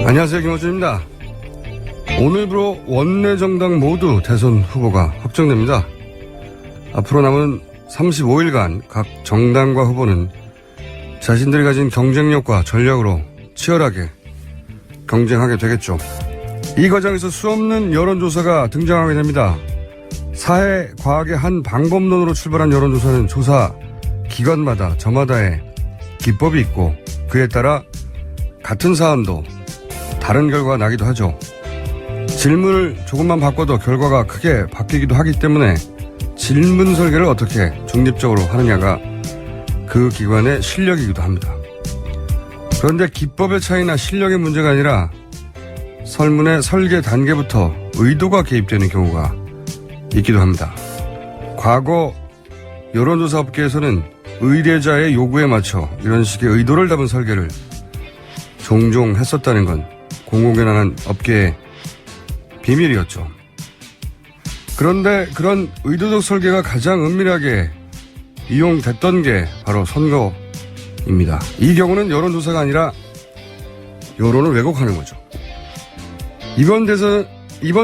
안녕하세요, 김호준입니다. 오늘부로 원내정당 모두 대선 후보가 확정됩니다. 앞으로 남은 35일간 각 정당과 후보는 자신들이 가진 경쟁력과 전략으로 치열하게 경쟁하게 되겠죠. 이 과정에서 수없는 여론조사가 등장하게 됩니다. 사회, 과학의 한 방법론으로 출발한 여론조사는 조사 기관마다 저마다의 기법이 있고 그에 따라 같은 사안도 다른 결과가 나기도 하죠. 질문을 조금만 바꿔도 결과가 크게 바뀌기도 하기 때문에 질문 설계를 어떻게 중립적으로 하느냐가 그 기관의 실력이기도 합니다. 그런데 기법의 차이나 실력의 문제가 아니라 설문의 설계 단계부터 의도가 개입되는 경우가 있기도 합니다. 과거 여론조사 업계에서는 의뢰자의 요구에 맞춰 이런 식의 의도를 담은 설계를 종종 했었다는 건 공공연한 업계의 비밀이었죠. 그런데 그런 의도적 설계가 가장 은밀하게 이용됐던 게 바로 선거입니다. 이 경우는 여론조사가 아니라 여론을 왜곡하는 거죠. 이번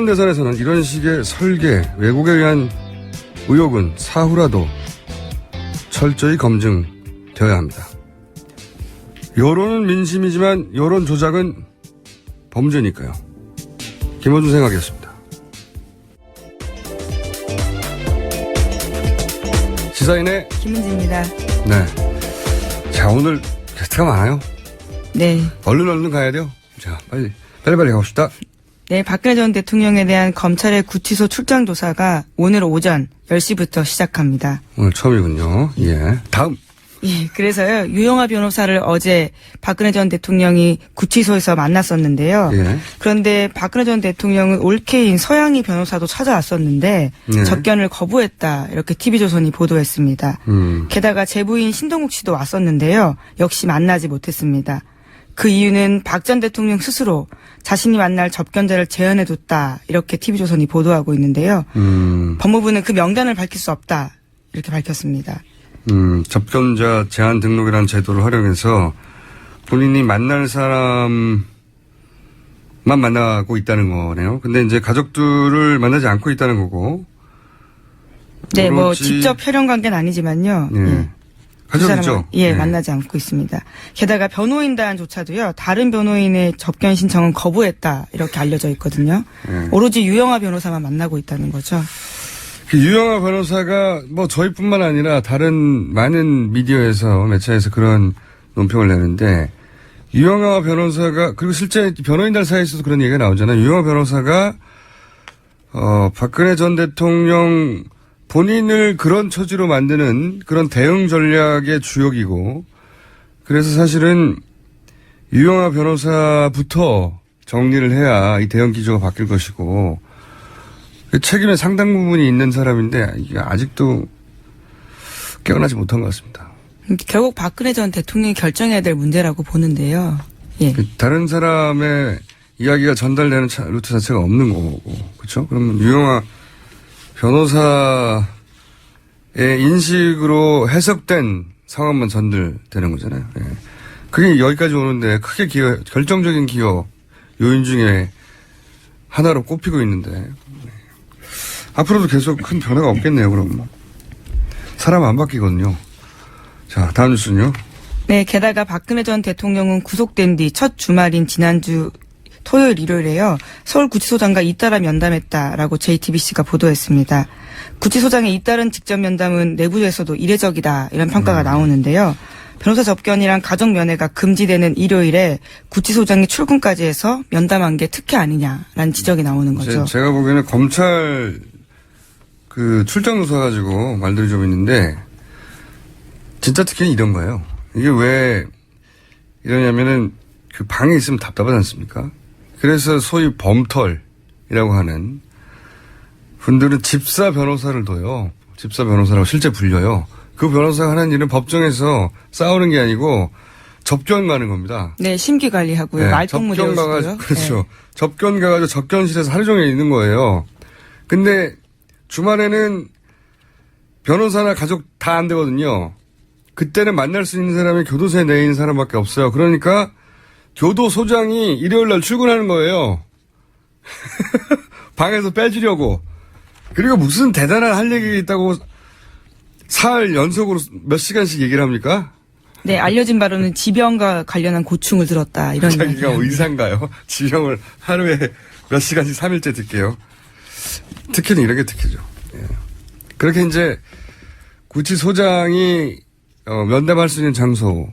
대선에서는 이런 식의 설계, 왜곡에 의한 의혹은 사후라도 철저히 검증되어야 합니다. 여론은 민심이지만 여론 조작은 범죄니까요. 김호준 생각이었습니다. 시사인의 김은지입니다. 네. 자, 오늘 게스트가 많아요. 네. 얼른 가야 돼요. 자, 빨리 가봅시다. 네, 박근혜 전 대통령에 대한 검찰의 구치소 출장 조사가 오늘 오전 10시부터 시작합니다. 오늘 처음이군요. 예. 다음. 예, 그래서요, 유영하 변호사를 어제 박근혜 전 대통령이 구치소에서 만났었는데요. 예. 그런데 박근혜 전 대통령은 올케인 서양희 변호사도 찾아왔었는데 예. 접견을 거부했다. 이렇게 TV조선이 보도했습니다. 게다가 제부인 신동욱 씨도 왔었는데요. 역시 만나지 못했습니다. 그 이유는 박 전 대통령 스스로 자신이 만날 접견자를 제안해뒀다. 이렇게 TV조선이 보도하고 있는데요. 법무부는 그 명단을 밝힐 수 없다. 이렇게 밝혔습니다. 접견자 제한 등록이라는 제도를 활용해서 본인이 만날 사람만 만나고 있다는 거네요. 근데 이제 가족들을 만나지 않고 있다는 거고. 네, 뭐 직접 혈연 관계는 아니지만요. 예. 예. 가족이죠. 예, 만나지 않고 있습니다. 게다가 변호인단조차도요, 다른 변호인의 접견 신청은 거부했다. 이렇게 알려져 있거든요. 예. 오로지 유영하 변호사만 만나고 있다는 거죠. 그 유영하 변호사가 뭐 저희뿐만 아니라 다른 많은 미디어에서 매체에서 그런 논평을 내는데 유영하 변호사가 그리고 실제 변호인단 사이에서도 그런 얘기가 나오잖아요. 유영하 변호사가 박근혜 전 대통령 본인을 그런 처지로 만드는 그런 대응 전략의 주역이고 그래서 사실은 유영하 변호사부터 정리를 해야 이 대응 기조가 바뀔 것이고 그 책임의 상당 부분이 있는 사람인데 이게 아직도 깨어나지 못한 것 같습니다. 결국 박근혜 전 대통령이 결정해야 될 문제라고 보는데요. 예. 다른 사람의 이야기가 전달되는 루트 자체가 없는 거고, 그렇죠? 그러면 유영하 변호사의 인식으로 해석된 상황만 전달되는 거잖아요. 예. 그게 여기까지 오는데 크게 결정적인 기여 요인 중에 하나로 꼽히고 있는데 앞으로도 계속 큰 변화가 없겠네요. 그럼 사람 안 바뀌거든요. 자, 다음 뉴스는요. 네, 게다가 박근혜 전 대통령은 구속된 뒤 첫 주말인 지난주 토요일 일요일에요. 서울구치소장과 잇따라 면담했다라고 JTBC가 보도했습니다. 구치소장의 잇따른 직접 면담은 내부에서도 이례적이다 이런 평가가 나오는데요. 변호사 접견이랑 가족 면회가 금지되는 일요일에 구치소장이 출근까지 해서 면담한 게 특혜 아니냐라는 지적이 나오는 거죠. 제가 보기에는 검찰 그 출장 조사 가지고 말들이 좀 있는데 진짜 특혜는 이런 거예요. 이게 왜 이러냐면은 그 방에 있으면 답답하지 않습니까? 그래서 소위 범털이라고 하는 분들은 집사 변호사를 둬요. 집사 변호사라고 실제 불려요. 그 변호사가 하는 일은 법정에서 싸우는 게 아니고 접견 가는 겁니다. 네, 심기 관리하고요. 네, 말동무 접견 가가지고 그렇죠. 네. 접견 가가지고 접견실에서 하루 종일 있는 거예요. 근데 주말에는 변호사나 가족 다 안 되거든요. 그때는 만날 수 있는 사람이 교도소에 내인 사람밖에 없어요. 그러니까 교도소장이 일요일 날 출근하는 거예요. 방에서 빼주려고. 그리고 무슨 대단한 할 얘기 있다고 사흘 연속으로 몇 시간씩 얘기를 합니까? 네, 알려진 바로는 지병과 관련한 고충을 들었다. 이런 자기가 이야기가. 의사인가요? 지병을 하루에 몇 시간씩 3일째 듣게요. 특혜는 이런 게 특혜죠. 예. 그렇게 이제 구치소장이 면담할 수 있는 장소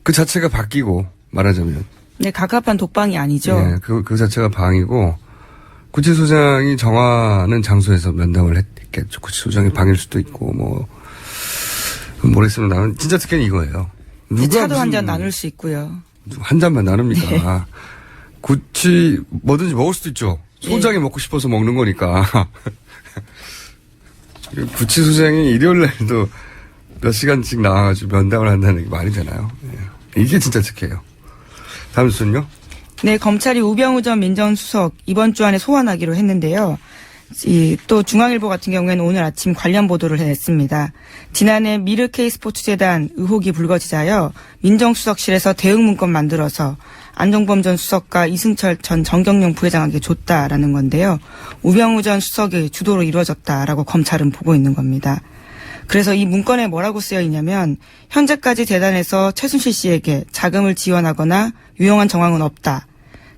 그 자체가 바뀌고 말하자면. 네, 갑갑한 독방이 아니죠. 예, 그 자체가 방이고 구치소장이 정하는 장소에서 면담을 했겠죠. 구치소장이 방일 수도 있고 뭐 모르겠으면 나는 진짜 특혜는 이거예요. 차도 한 잔 나눌 수 있고요. 한 잔만 나눕니까? 네. 구치 뭐든지 먹을 수도 있죠. 소장이 먹고 싶어서 먹는 거니까. 구치소장이 일요일 날도 몇 시간씩 나와가지고 면담을 한다는 게 말이 되나요? 예. 이게 진짜 특혜예요. 다음 순요? 네, 검찰이 우병우 전 민정수석 이번 주 안에 소환하기로 했는데요. 또 중앙일보 같은 경우에는 오늘 아침 관련 보도를 냈습니다. 지난해 미르 K스포츠재단 의혹이 불거지자요. 민정수석실에서 대응 문건 만들어서 안종범 전 수석과 이승철 전 정경영 부회장에게 줬다라는 건데요. 우병우 전 수석의 주도로 이루어졌다라고 검찰은 보고 있는 겁니다. 그래서 이 문건에 뭐라고 쓰여 있냐면 현재까지 재단에서 최순실 씨에게 자금을 지원하거나 유용한 정황은 없다.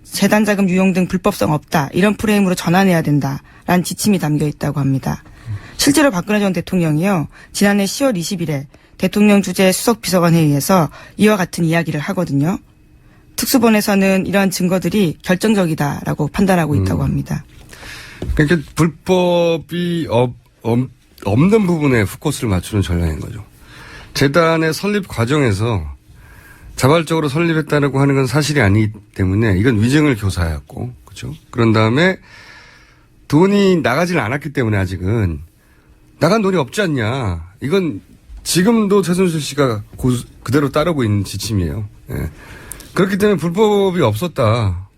재단 자금 유용 등 불법성 없다. 이런 프레임으로 전환해야 된다라는 지침이 담겨 있다고 합니다. 실제로 박근혜 전 대통령이요. 지난해 10월 20일에 대통령 주재 수석비서관 회의에서 이와 같은 이야기를 하거든요. 특수본에서는 이러한 증거들이 결정적이다라고 판단하고 있다고 합니다. 그러니까 불법이 없는 부분에 포커스를 맞추는 전략인 거죠. 재단의 설립 과정에서 자발적으로 설립했다고 하는 건 사실이 아니기 때문에 이건 위증을 교사했고, 그렇죠? 그런 다음에 돈이 나가질 않았기 때문에 아직은 나간 돈이 없지 않냐. 이건 지금도 최순실 씨가 그대로 따르고 있는 지침이에요. 예. 그렇기 때문에 불법이 없었다.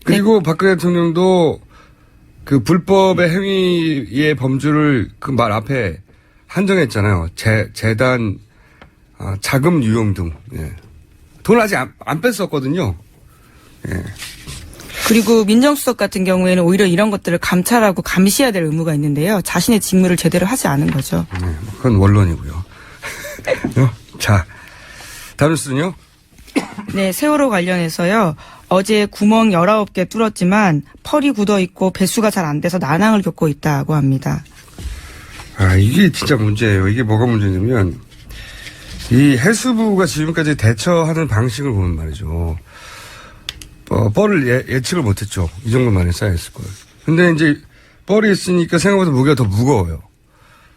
그리고 박근혜 대통령도 그 불법의 행위의 범주를 그 말 앞에 한정했잖아요. 재단 자금 유용 등. 예. 돈을 아직 안 뺐었거든요. 예. 그리고 민정수석 같은 경우에는 오히려 이런 것들을 감찰하고 감시해야 될 의무가 있는데요. 자신의 직무를 제대로 하지 않은 거죠. 네, 그건 원론이고요. 자, 다음 뉴스는요? 네, 세월호 관련해서요. 어제 구멍 19개 뚫었지만 펄이 굳어있고 배수가 잘 안 돼서 난항을 겪고 있다고 합니다. 이게 진짜 문제예요. 이게 뭐가 문제냐면 이 해수부가 지금까지 대처하는 방식을 보면 말이죠. 뻘을 예측을 못했죠. 이 정도만에 쌓여있을 거예요. 근데 이제 뻘이 있으니까 생각보다 무게가 더 무거워요.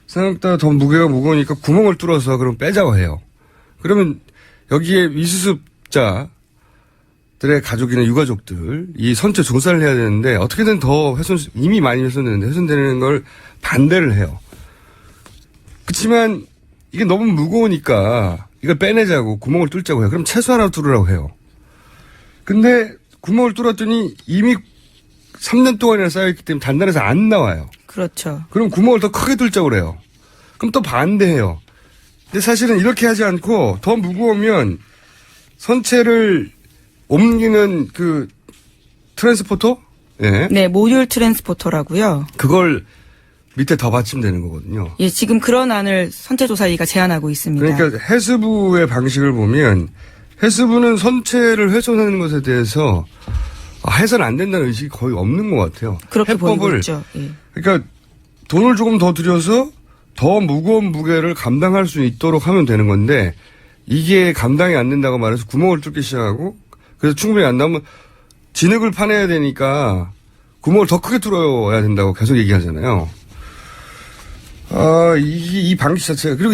생각보다 더 무게가 무거우니까 구멍을 뚫어서 그럼 빼자고 해요. 그러면 여기에 미수습자들의 가족이나 유가족들 이 선체 조사를 해야 되는데 어떻게든 더 이미 많이 훼손되는데 훼손되는 걸 반대를 해요. 그렇지만 이게 너무 무거우니까 이걸 빼내자고 구멍을 뚫자고 해요. 그럼 최소한 뚫으라고 해요. 근데 구멍을 뚫었더니 이미 3년 동안이나 쌓여있기 때문에 단단해서 안 나와요. 그렇죠. 그럼 구멍을 더 크게 뚫자고 그래요. 그럼 또 반대해요. 근데 사실은 이렇게 하지 않고 더 무거우면 선체를 옮기는 그 트랜스포터? 예. 네, 모듈 트랜스포터라고요. 그걸 밑에 더 받침되는 거거든요. 예, 지금 그런 안을 선체조사위가 제안하고 있습니다. 그러니까 해수부의 방식을 보면 해수부는 선체를 훼손하는 것에 대해서 해서는 안 된다는 의식이 거의 없는 것 같아요. 그렇게 보이고 있죠. 예. 그러니까 돈을 조금 더 들여서 더 무거운 무게를 감당할 수 있도록 하면 되는 건데 이게 감당이 안 된다고 말해서 구멍을 뚫기 시작하고 그래서 충분히 안 나오면 진흙을 파내야 되니까 구멍을 더 크게 뚫어야 된다고 계속 얘기하잖아요. 이 방식 자체가 그리고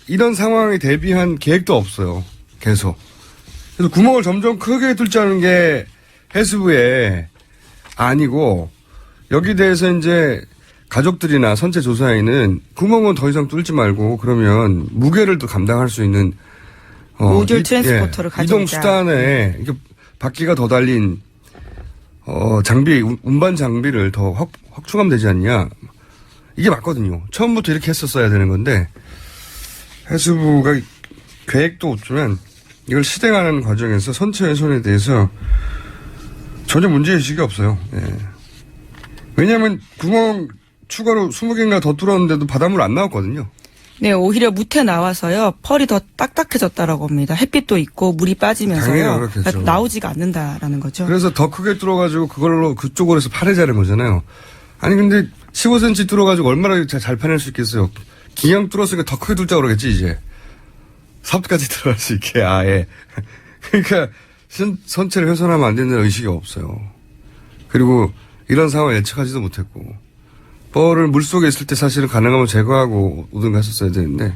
이런 상황에 대비한 계획도 없어요. 계속. 그래서 구멍을 점점 크게 뚫자는 게 해수부에 아니고 여기 대해서 이제 가족들이나 선체 조사에는 구멍은 더 이상 뚫지 말고 그러면 무게를 또 감당할 수 있는 모듈 트랜스포터를 가져오자. 이동 수단에 바퀴가 더 달린 장비 운반 장비를 더 확충하면 되지 않냐. 이게 맞거든요. 처음부터 이렇게 했었어야 되는 건데 해수부가 계획도 없지만 이걸 실행하는 과정에서 선체 훼손에 대해서 전혀 문제의식이 없어요. 예. 왜냐하면 구멍 추가로 20개인가 더 뚫었는데도 바닷물 안 나왔거든요. 네, 오히려 무태 나와서요. 펄이 더 딱딱해졌다라고 합니다. 햇빛도 있고 물이 당연히 빠지면서요. 그렇겠죠. 나오지가 않는다라는 거죠. 그래서 더 크게 뚫어가지고 그걸로 그쪽으로 해서 파내자는 거잖아요. 아니 근데 15cm 뚫어가지고 얼마나 잘 파낼 수 있겠어요. 기형 뚫었으니까 더 크게 뚫자고 그러겠지 이제. 삽까지 들어갈 수 있게 아예. 그러니까 선체를 훼손하면 안 된다는 의식이 없어요. 그리고 이런 상황을 예측하지도 못했고 뻘을 물속에 있을 때 사실은 가능하면 제거하고 오든가 했었어야 되는데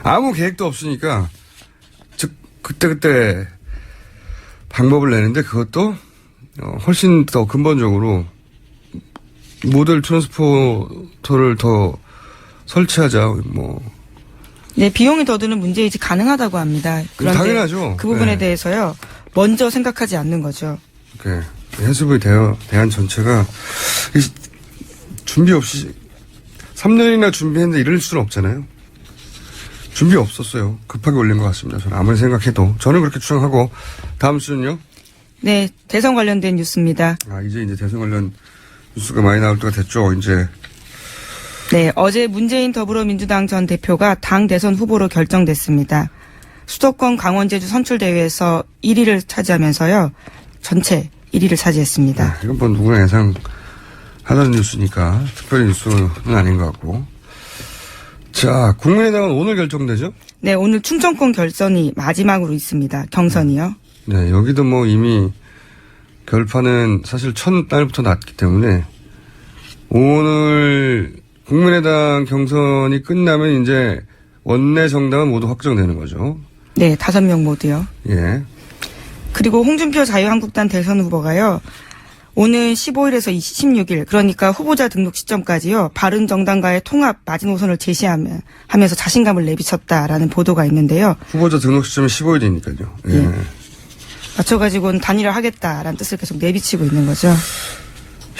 아무 계획도 없으니까 즉 그때그때 방법을 내는데 그것도 훨씬 더 근본적으로 모델 트랜스포터를 더 설치하자 뭐. 네, 비용이 더 드는 문제이지 가능하다고 합니다. 그런데 당연하죠. 그 부분에 네. 대해서요. 먼저 생각하지 않는 거죠. 그 해수부의 대안 전체가 준비 없이 3년이나 준비했는데 이럴 수는 없잖아요. 준비 없었어요. 급하게 올린 것 같습니다. 저는 아무리 생각해도 저는 그렇게 추정하고 다음 수는요. 네, 대선 관련된 뉴스입니다. 이제 대선 관련 뉴스가 많이 나올 때가 됐죠. 이제 네, 어제 문재인 더불어민주당 전 대표가 당 대선 후보로 결정됐습니다. 수도권 강원 제주 선출대회에서 1위를 차지하면서요. 전체 1위를 차지했습니다. 이건 뭐 누구나 예상하던 뉴스니까 특별히 뉴스는 아닌 것 같고. 자, 국민의당은 오늘 결정되죠? 네, 오늘 충청권 결선이 마지막으로 있습니다. 경선이요. 네, 여기도 뭐 이미 결판은 사실 첫날부터 났기 때문에 오늘 국민의당 경선이 끝나면 이제 원내 정당은 모두 확정되는 거죠. 네, 5명 모두요. 예. 그리고 홍준표 자유한국당 대선 후보가요. 오는 15일에서 26일 그러니까 후보자 등록 시점까지요. 바른정당과의 통합 마지노선을 제시하면서 자신감을 내비쳤다라는 보도가 있는데요. 후보자 등록 시점이 15일이니까요. 예. 예. 맞춰가지고는 단일화하겠다라는 뜻을 계속 내비치고 있는 거죠.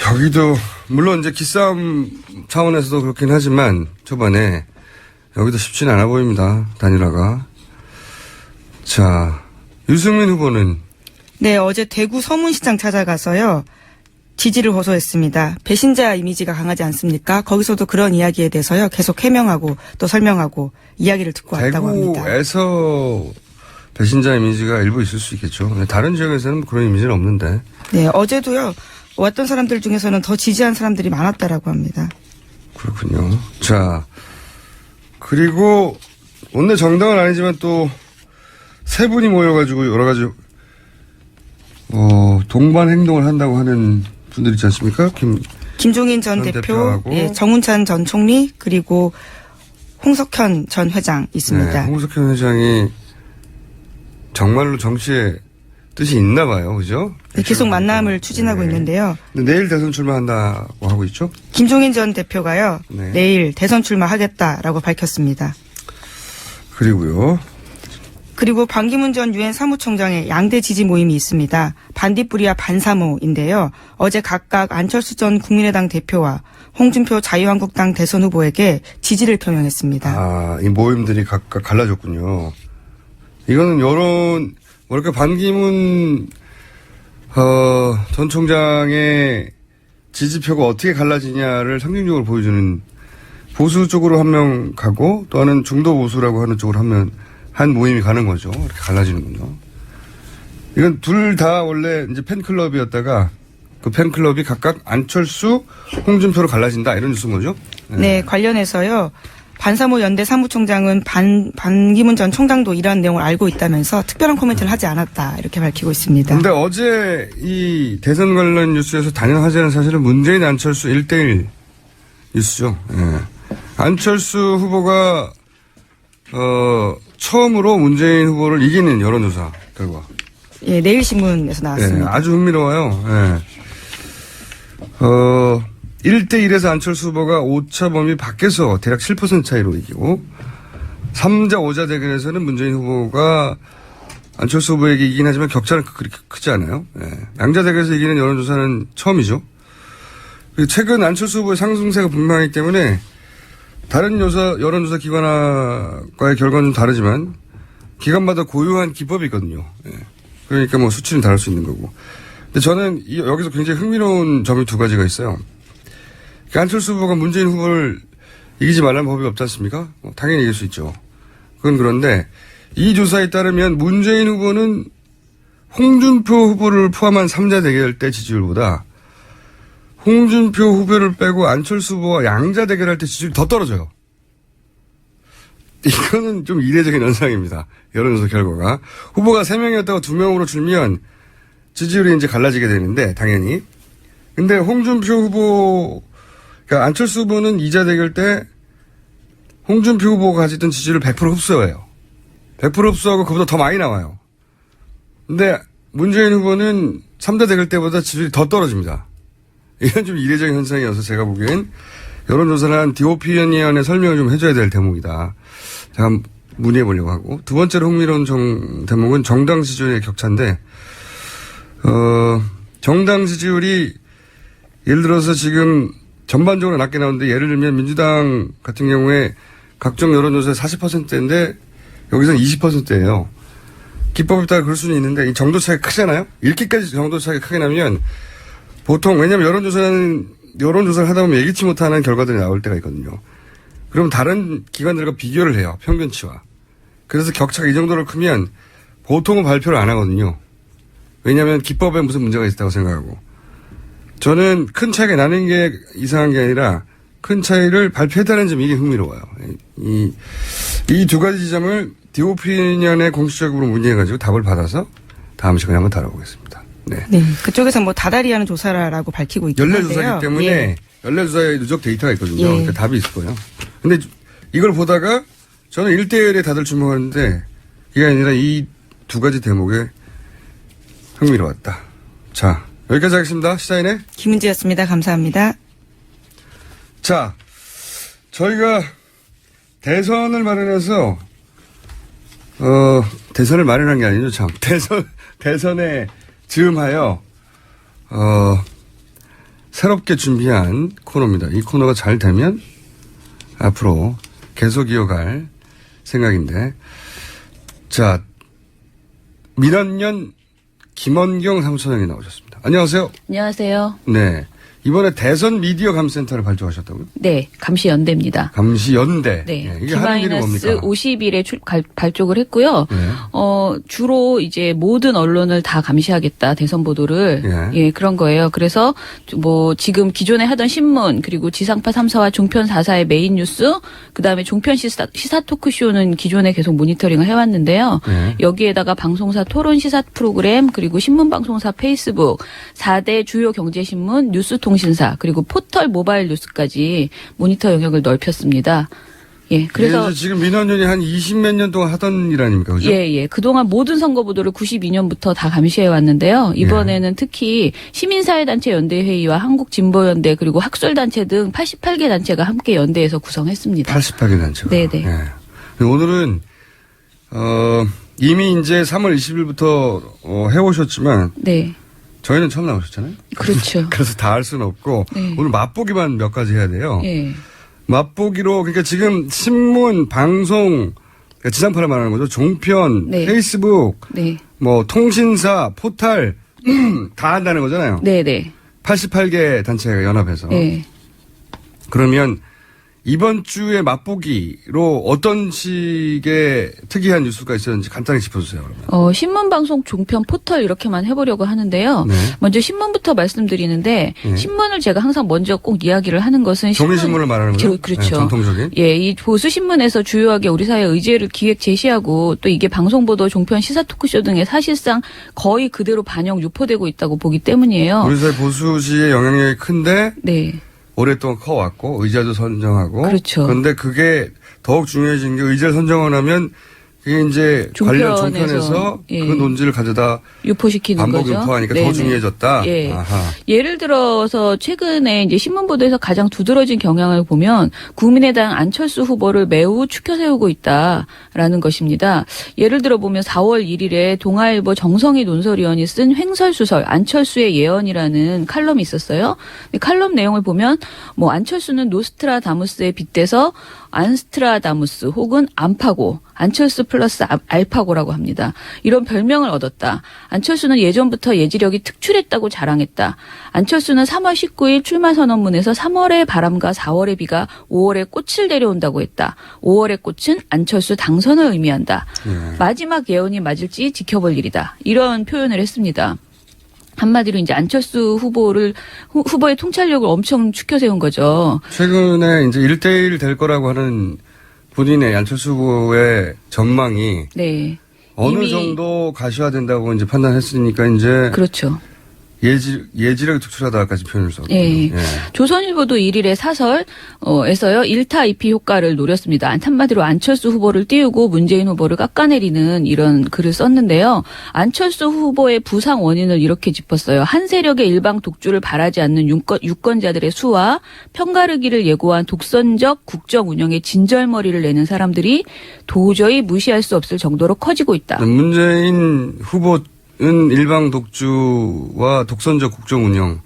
여기도 물론 이제 기싸움 차원에서도 그렇긴 하지만 초반에 여기도 쉽지는 않아 보입니다. 단일화가. 자, 유승민 후보는 네, 어제 대구 서문시장 찾아가서요. 지지를 호소했습니다. 배신자 이미지가 강하지 않습니까? 거기서도 그런 이야기에 대해서요. 계속 해명하고 또 설명하고 이야기를 듣고 왔다고 합니다. 대구에서 배신자 이미지가 일부 있을 수 있겠죠. 다른 지역에서는 그런 이미지는 없는데. 네, 어제도요. 왔던 사람들 중에서는 더 지지한 사람들이 많았다라고 합니다. 그렇군요. 자, 그리고 원내 정당은 아니지만 또 세 분이 모여가지고 여러 가지 동반 행동을 한다고 하는 분들 있지 않습니까? 김종인 전 대표, 대표하고. 예, 정운찬 전 총리 그리고 홍석현 전 회장 있습니다. 네, 홍석현 회장이 정말로 정치에 뜻이 있나 봐요. 그죠? 네, 계속 만남을 추진하고 있는데요. 근데 내일 대선 출마한다고 하고 있죠? 김종인 전 대표가요. 네. 내일 대선 출마하겠다라고 밝혔습니다. 그리고 반기문 전 유엔 사무총장의 양대 지지 모임이 있습니다. 반딧불이와 반사모인데요. 어제 각각 안철수 전 국민의당 대표와 홍준표 자유한국당 대선 후보에게 지지를 표명했습니다. 이 모임들이 각각 갈라졌군요. 이거는 뭐랄까 반기문 전 총장의 지지표가 어떻게 갈라지냐를 상징적으로 보여주는 보수 쪽으로 한 명 가고 또 하나는 중도 보수라고 하는 쪽으로 한 모임이 가는 거죠. 이렇게 갈라지는군요. 이건 둘 다 원래 이제 팬클럽이었다가 그 팬클럽이 각각 안철수, 홍준표로 갈라진다 이런 뉴스인 거죠? 네, 관련해서요. 반사모 연대 사무총장은 반기문 전 총장도 이러한 내용을 알고 있다면서 특별한 코멘트를 하지 않았다 이렇게 밝히고 있습니다. 그런데 어제 이 대선 관련 뉴스에서 단연 화제는 사실은 문재인 안철수 1대1 뉴스죠. 예. 안철수 후보가 처음으로 문재인 후보를 이기는 여론조사 결과. 예, 내일신문에서 나왔습니다. 예, 아주 흥미로워요. 예. 1대1에서 안철수 후보가 오차 범위 밖에서 대략 7% 차이로 이기고 3자 5자 대결에서는 문재인 후보가 안철수 후보에게 이긴 하지만 격차는 그렇게 크지 않아요. 예. 양자 대결에서 이기는 여론조사는 처음이죠. 최근 안철수 후보의 상승세가 분명하기 때문에 다른 여론조사 기관과의 결과는 좀 다르지만 기관마다 고유한 기법이 있거든요. 예. 그러니까 뭐 수치는 다를 수 있는 거고. 근데 저는 여기서 굉장히 흥미로운 점이 두 가지가 있어요. 그러니까 안철수 후보가 문재인 후보를 이기지 말라는 법이 없지 않습니까? 당연히 이길 수 있죠. 그건 그런데 이 조사에 따르면 문재인 후보는 홍준표 후보를 포함한 3자 대결 때 지지율보다 홍준표 후보를 빼고 안철수 후보와 양자 대결할 때 지지율이 더 떨어져요. 이거는 좀 이례적인 현상입니다. 여론조사 결과가. 후보가 3명이었다가 2명으로 줄면 지지율이 이제 갈라지게 되는데, 당연히. 근데 홍준표 후보, 그러니까 안철수 후보는 2자 대결 때 홍준표 후보가 가지던 지지율을 100% 흡수해요. 100% 흡수하고 그보다 더 많이 나와요. 근데 문재인 후보는 3자 대결 때보다 지지율이 더 떨어집니다. 이건 좀 이례적인 현상이어서 제가 보기엔 여론조사를 한 디오피니언의 설명을 좀 해줘야 될 대목이다. 제가 문의해 보려고 하고. 두 번째로 흥미로운 대목은 정당 지지율의 격차인데, 정당 지지율이 예를 들어서 지금 전반적으로 낮게 나오는데 예를 들면 민주당 같은 경우에 각종 여론조사에 40%인데 여기서는 20%예요. 기법에 따라 그럴 수는 있는데 이 정도 차이가 크잖아요. 이렇게까지 정도 차이가 크게 나면 보통 왜냐하면 여론조사를 하다 보면 예기치 못하는 결과들이 나올 때가 있거든요. 그럼 다른 기관들과 비교를 해요. 평균치와. 그래서 격차가 이 정도로 크면 보통은 발표를 안 하거든요. 왜냐하면 기법에 무슨 문제가 있다고 생각하고. 저는 큰 차이가 나는 게 이상한 게 아니라 큰 차이를 발표했다는 점이 이게 흥미로워요. 이 두 가지 지점을 디오피니언에 공식적으로 문의해가지고 답을 받아서 다음 시간에 한번 다뤄보겠습니다. 네. 네. 그쪽에서 뭐 다달이 하는 조사라고 밝히고 있긴 한데요. 연례조사이기 때문에 예. 연례조사에 누적 데이터가 있거든요. 예. 그러니까 답이 있을 거예요. 근데 이걸 보다가 저는 1대1에 다들 주목하는데 이게 아니라 이 두 가지 대목에 흥미로웠다. 자, 여기까지 하겠습니다. 시사인의 김은지였습니다. 감사합니다. 자, 저희가 대선을 마련해서 대선을 마련한 게 아니죠, 참. 대선에 즈음하여 새롭게 준비한 코너입니다. 이 코너가 잘 되면 앞으로 계속 이어갈 생각인데, 자, 민원연 김원경 사무처장이 나오셨습니다. 안녕하세요. 안녕하세요. 네. 이번에 대선 미디어 감센터를 발족하셨다고요? 네, 감시연대입니다. 감시연대. 네, 네. 이게 하는 일이 뭡니까? D-50일에 발족을 했고요. 네. 주로 이제 모든 언론을 다 감시하겠다, 대선 보도를. 예, 그런 거예요. 그래서 뭐 지금 기존에 하던 신문, 그리고 지상파 3사와 종편 4사의 메인 뉴스, 그다음에 종편 시사 토크쇼는 기존에 계속 모니터링을 해왔는데요. 네. 여기에다가 방송사 토론 시사 프로그램, 그리고 신문방송사 페이스북, 4대 주요 경제신문, 뉴스통신사, 그리고 포털 모바일 뉴스까지 모니터 영역을 넓혔습니다. 예, 그래서 지금 민원연이 한 20몇 년 동안 하던 일 아닙니까? 그죠? 예. 그동안 모든 선거 보도를 92년부터 다 감시해 왔는데요. 이번에는 특히 시민사회단체 연대회의와 한국진보연대 그리고 학술단체 등 88개 단체가 함께 연대해서 구성했습니다. 88개 단체가. 네네. 예. 오늘은 이미 이제 3월 20일부터 해오셨지만 네. 저희는 처음 나오셨잖아요. 그렇죠. 그래서 다 할 수는 없고 네. 오늘 맛보기만 몇 가지 해야 돼요. 예. 맛보기로 그러니까 지금 신문, 방송, 그러니까 지상파를 말하는 거죠. 종편, 네. 페이스북, 네. 뭐 통신사, 포털 다 한다는 거잖아요. 네네. 88개 단체가 연합해서. 네. 그러면 이번 주에 맛보기로 어떤 식의 특이한 뉴스가 있었는지 간단히 짚어주세요. 그러면. 신문방송, 종편, 포털 이렇게만 해보려고 하는데요. 네. 먼저 신문부터 말씀드리는데 네. 신문을 제가 항상 먼저 꼭 이야기를 하는 것은 종이신문을 말하는 거죠? 그렇죠. 네, 전통적인. 예, 이 보수신문에서 주요하게 우리 사회 의제를 기획 제시하고 또 이게 방송보도, 종편, 시사 토크쇼 등에 사실상 거의 그대로 반영 유포되고 있다고 보기 때문이에요. 우리 사회 보수지의 영향력이 큰데 네. 오랫동안 커왔고 의자도 선정하고. 그렇죠. 그런데 그게 더욱 중요해진 게 의자를 선정을 하면 그게 이제 관련 종편에서 예. 그 논지를 가져다 유포시키는 반복 거죠. 유포하니까 네네. 더 중요해졌다. 예. 아하. 예를 들어서 최근에 이제 신문 보도에서 가장 두드러진 경향을 보면 국민의당 안철수 후보를 매우 추켜 세우고 있다라는 것입니다. 예를 들어 보면 4월 1일에 동아일보 정성희 논설위원이 쓴 횡설수설 안철수의 예언이라는 칼럼이 있었어요. 칼럼 내용을 보면 뭐 안철수는 노스트라다무스에 빗대서 안스트라다무스 혹은 안파고 안철수 플러스 알파고라고 합니다. 이런 별명을 얻었다. 안철수는 예전부터 예지력이 특출했다고 자랑했다. 안철수는 3월 19일 출마 선언문에서 3월의 바람과 4월의 비가 5월의 꽃을 데려온다고 했다. 5월의 꽃은 안철수 당선을 의미한다. 마지막 예언이 맞을지 지켜볼 일이다. 이런 표현을 했습니다. 한마디로 이제 안철수 후보의 통찰력을 엄청 추켜 세운 거죠. 최근에 이제 1대1 될 거라고 하는 본인의 안철수 후보의 전망이 네. 어느 이미 정도 가시화된다고 이제 판단했으니까 이제 그렇죠. 예지력이 특출하다까지 표현을 썼거든요. 예. 조선일보도 1일에 사설에서요 1타 2피 효과를 노렸습니다. 한마디로 안철수 후보를 띄우고 문재인 후보를 깎아내리는 이런 글을 썼는데요. 안철수 후보의 부상 원인을 이렇게 짚었어요. 한 세력의 일방 독주를 바라지 않는 유권자들의 수와 편가르기를 예고한 독선적 국정 운영에 진절머리를 내는 사람들이 도저히 무시할 수 없을 정도로 커지고 있다. 문재인 후보는 일방 독주와 독선적 국정 운영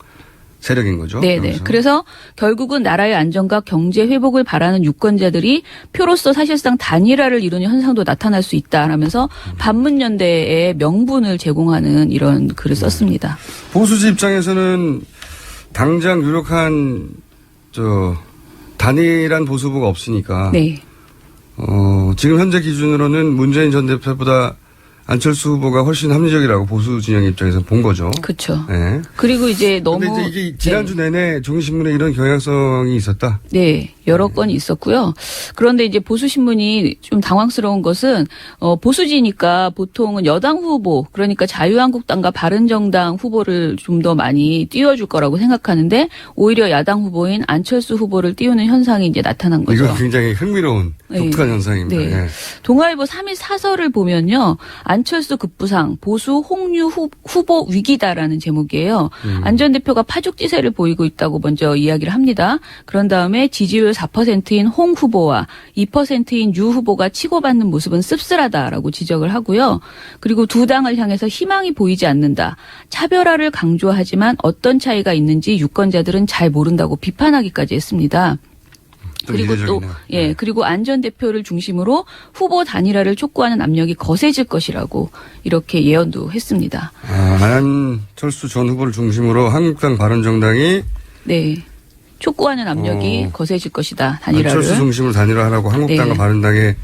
세력인 거죠. 네네. 그래서 결국은 나라의 안정과 경제 회복을 바라는 유권자들이 표로서 사실상 단일화를 이루는 현상도 나타날 수 있다라면서 반문연대의 명분을 제공하는 이런 글을 썼습니다. 보수지 입장에서는 당장 유력한 단일한 보수 후보가 없으니까 네. 지금 현재 기준으로는 문재인 전 대표보다 안철수 후보가 훨씬 합리적이라고 보수 진영의 입장에서 본 거죠. 그렇죠. 네. 그리고 이제 너무 근데 이제 이게 지난주 내내 종이신문에 이런 경향성이 있었다. 네, 여러 건이 있었고요. 그런데 이제 보수신문이 좀 당황스러운 것은 보수지니까 보통은 여당 후보, 그러니까 자유한국당과 바른정당 후보를 좀 더 많이 띄워줄 거라고 생각하는데 오히려 야당 후보인 안철수 후보를 띄우는 현상이 이제 나타난 거죠. 이건 굉장히 흥미로운 독특한 네. 현상입니다. 네. 네. 동아일보 3일 사설을 보면요. 안철수 급부상, 보수 홍유 후보 위기다라는 제목이에요. 안 전 대표가 파죽지세를 보이고 있다고 먼저 이야기를 합니다. 그런 다음에 지지율 4%인 홍 후보와 2%인 유 후보가 치고받는 모습은 씁쓸하다라고 지적을 하고요. 그리고 두 당을 향해서 희망이 보이지 않는다. 차별화를 강조하지만 어떤 차이가 있는지 유권자들은 잘 모른다고 비판하기까지 했습니다. 그리고 또, 예, 그리고 안 전 대표를 중심으로 후보 단일화를 촉구하는 압력이 거세질 것이라고 이렇게 예언도 했습니다. 안철수 전 후보를 중심으로 한국당 바른정당이 네. 촉구하는 압력이 거세질 것이다. 단일화를. 안철수 중심으로 단일화하라고 한국당과 네. 바른당의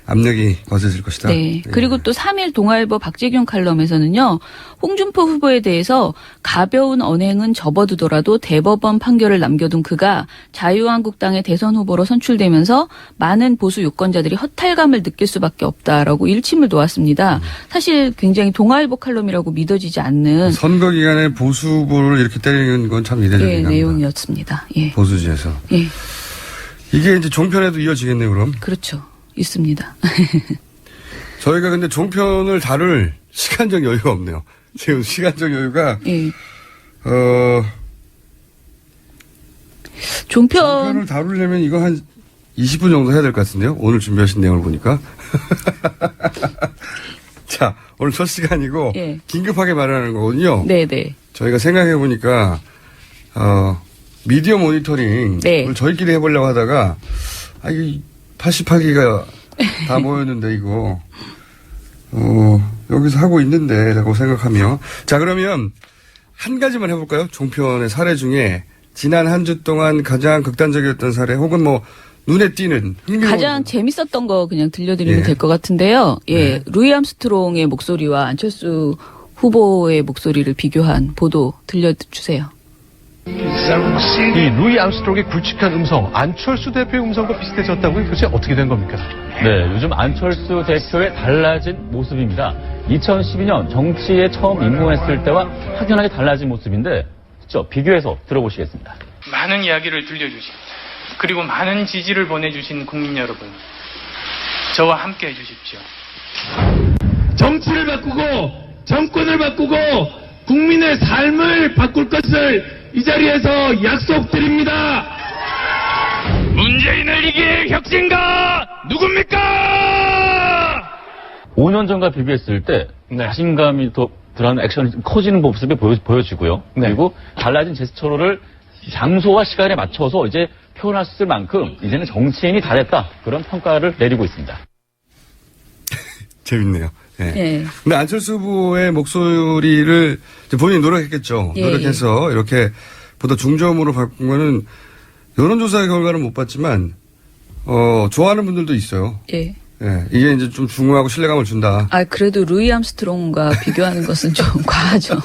압력이 거세질 것이다. 네. 그리고 또 3일 동아일보 박재균 칼럼에서는요. 홍준표 후보에 대해서 가벼운 언행은 접어두더라도 대법원 판결을 남겨둔 그가 자유한국당의 대선 후보로 선출되면서 많은 보수 유권자들이 허탈감을 느낄 수밖에 없다라고 일침을 놓았습니다. 사실 굉장히 동아일보 칼럼이라고 믿어지지 않는 선거 기간에 보수 후보를 이렇게 때리는 건 참 이례적인 내용이었습니다. 예. 보수지에서. 예. 이게 이제 종편에도 이어지겠네요, 그럼. 그렇죠. 있습니다. 저희가 근데 종편을 다룰 시간적 여유가 없네요. 지금 시간적 여유가 예. 종편을 다루려면 이거 한 20분 정도 해야 될 것 같은데요. 오늘 준비하신 내용을 보니까. 자, 오늘 첫 시간이고 예. 긴급하게 마련하는 거거든요. 네네. 저희가 생각해 보니까 미디어 모니터링을 네. 저희끼리 해보려고 하다가 이 88기가 다 모였는데 이거 여기서 하고 있는데 라고 생각하며 자 그러면 한 가지만 해볼까요? 종편의 사례 중에 지난 한 주 동안 가장 극단적이었던 사례 혹은 뭐 눈에 띄는 가장 재밌었던 거 그냥 들려드리면 예. 될 것 같은데요. 예, 네. 루이 암스트롱의 목소리와 안철수 후보의 목소리를 비교한 보도 들려주세요. 이 루이 암스트롱의 굵직한 음성, 안철수 대표의 음성과 비슷해졌다고요? 도대체 어떻게 된 겁니까? 네, 요즘 안철수 대표의 달라진 모습입니다. 2012년 정치에 처음 입문했을 때와 확연하게 달라진 모습인데, 직접 비교해서 들어보시겠습니다. 많은 이야기를 들려주십니다. 그리고 많은 지지를 보내주신 국민 여러분, 저와 함께 해주십시오. 정치를 바꾸고 정권을 바꾸고 국민의 삶을 바꿀 것을 이 자리에서 약속드립니다. 문재인을 이길 혁신가 누굽니까? 5년 전과 비교했을 때 자신감이 더 드러나는 액션이 좀 커지는 모습이 보여지고요. 그리고 달라진 제스처를 장소와 시간에 맞춰서 이제 표현할 수 있을 만큼 이제는 정치인이 다 됐다. 그런 평가를 내리고 있습니다. 재밌네요. 예. 예. 근데 안철수 후보의 목소리를 이제 본인이 노력했겠죠. 예, 노력해서 이렇게 보다 중저음으로 바꾼 거는 여론조사 결과는 못 봤지만, 좋아하는 분들도 있어요. 예. 예. 이게 이제 좀 중후하고 신뢰감을 준다. 아, 그래도 루이 암스트롱과 비교하는 것은 좀 과하죠.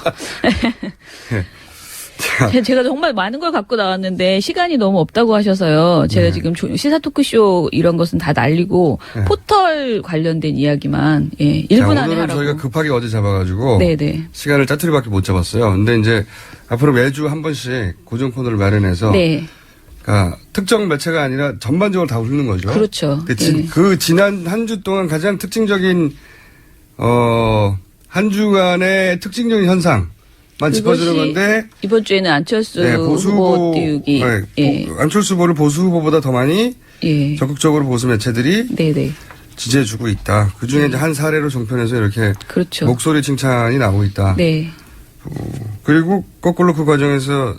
제가 정말 많은 걸 갖고 나왔는데 시간이 너무 없다고 하셔서요. 제가 네. 지금 시사 토크쇼 이런 것은 다 날리고 네. 포털 관련된 이야기만 1분 자, 안에 오늘은 하라고. 저희가 급하게 어제 잡아가지고 네네. 시간을 짜투리밖에 못 잡았어요. 근데 이제 앞으로 매주 한 번씩 고정 코너를 마련해서 네. 그러니까 특정 매체가 아니라 전반적으로 다 훑는 거죠. 그렇죠. 근데 그 지난 한 주 동안 가장 특징적인 한 주간의 특징적인 현상만 짚어주는 그것이 건데 이번 주에는 안철수 보수 후보 후보 띄우기. 네, 안철수 후보를 보수 후보보다 더 많이 예. 적극적으로 보수 매체들이 네네. 지지해주고 있다. 그 중에 이제 한 사례로 종편에서 이렇게 그렇죠. 목소리 칭찬이 나오고 있다. 네. 그리고 거꾸로 그 과정에서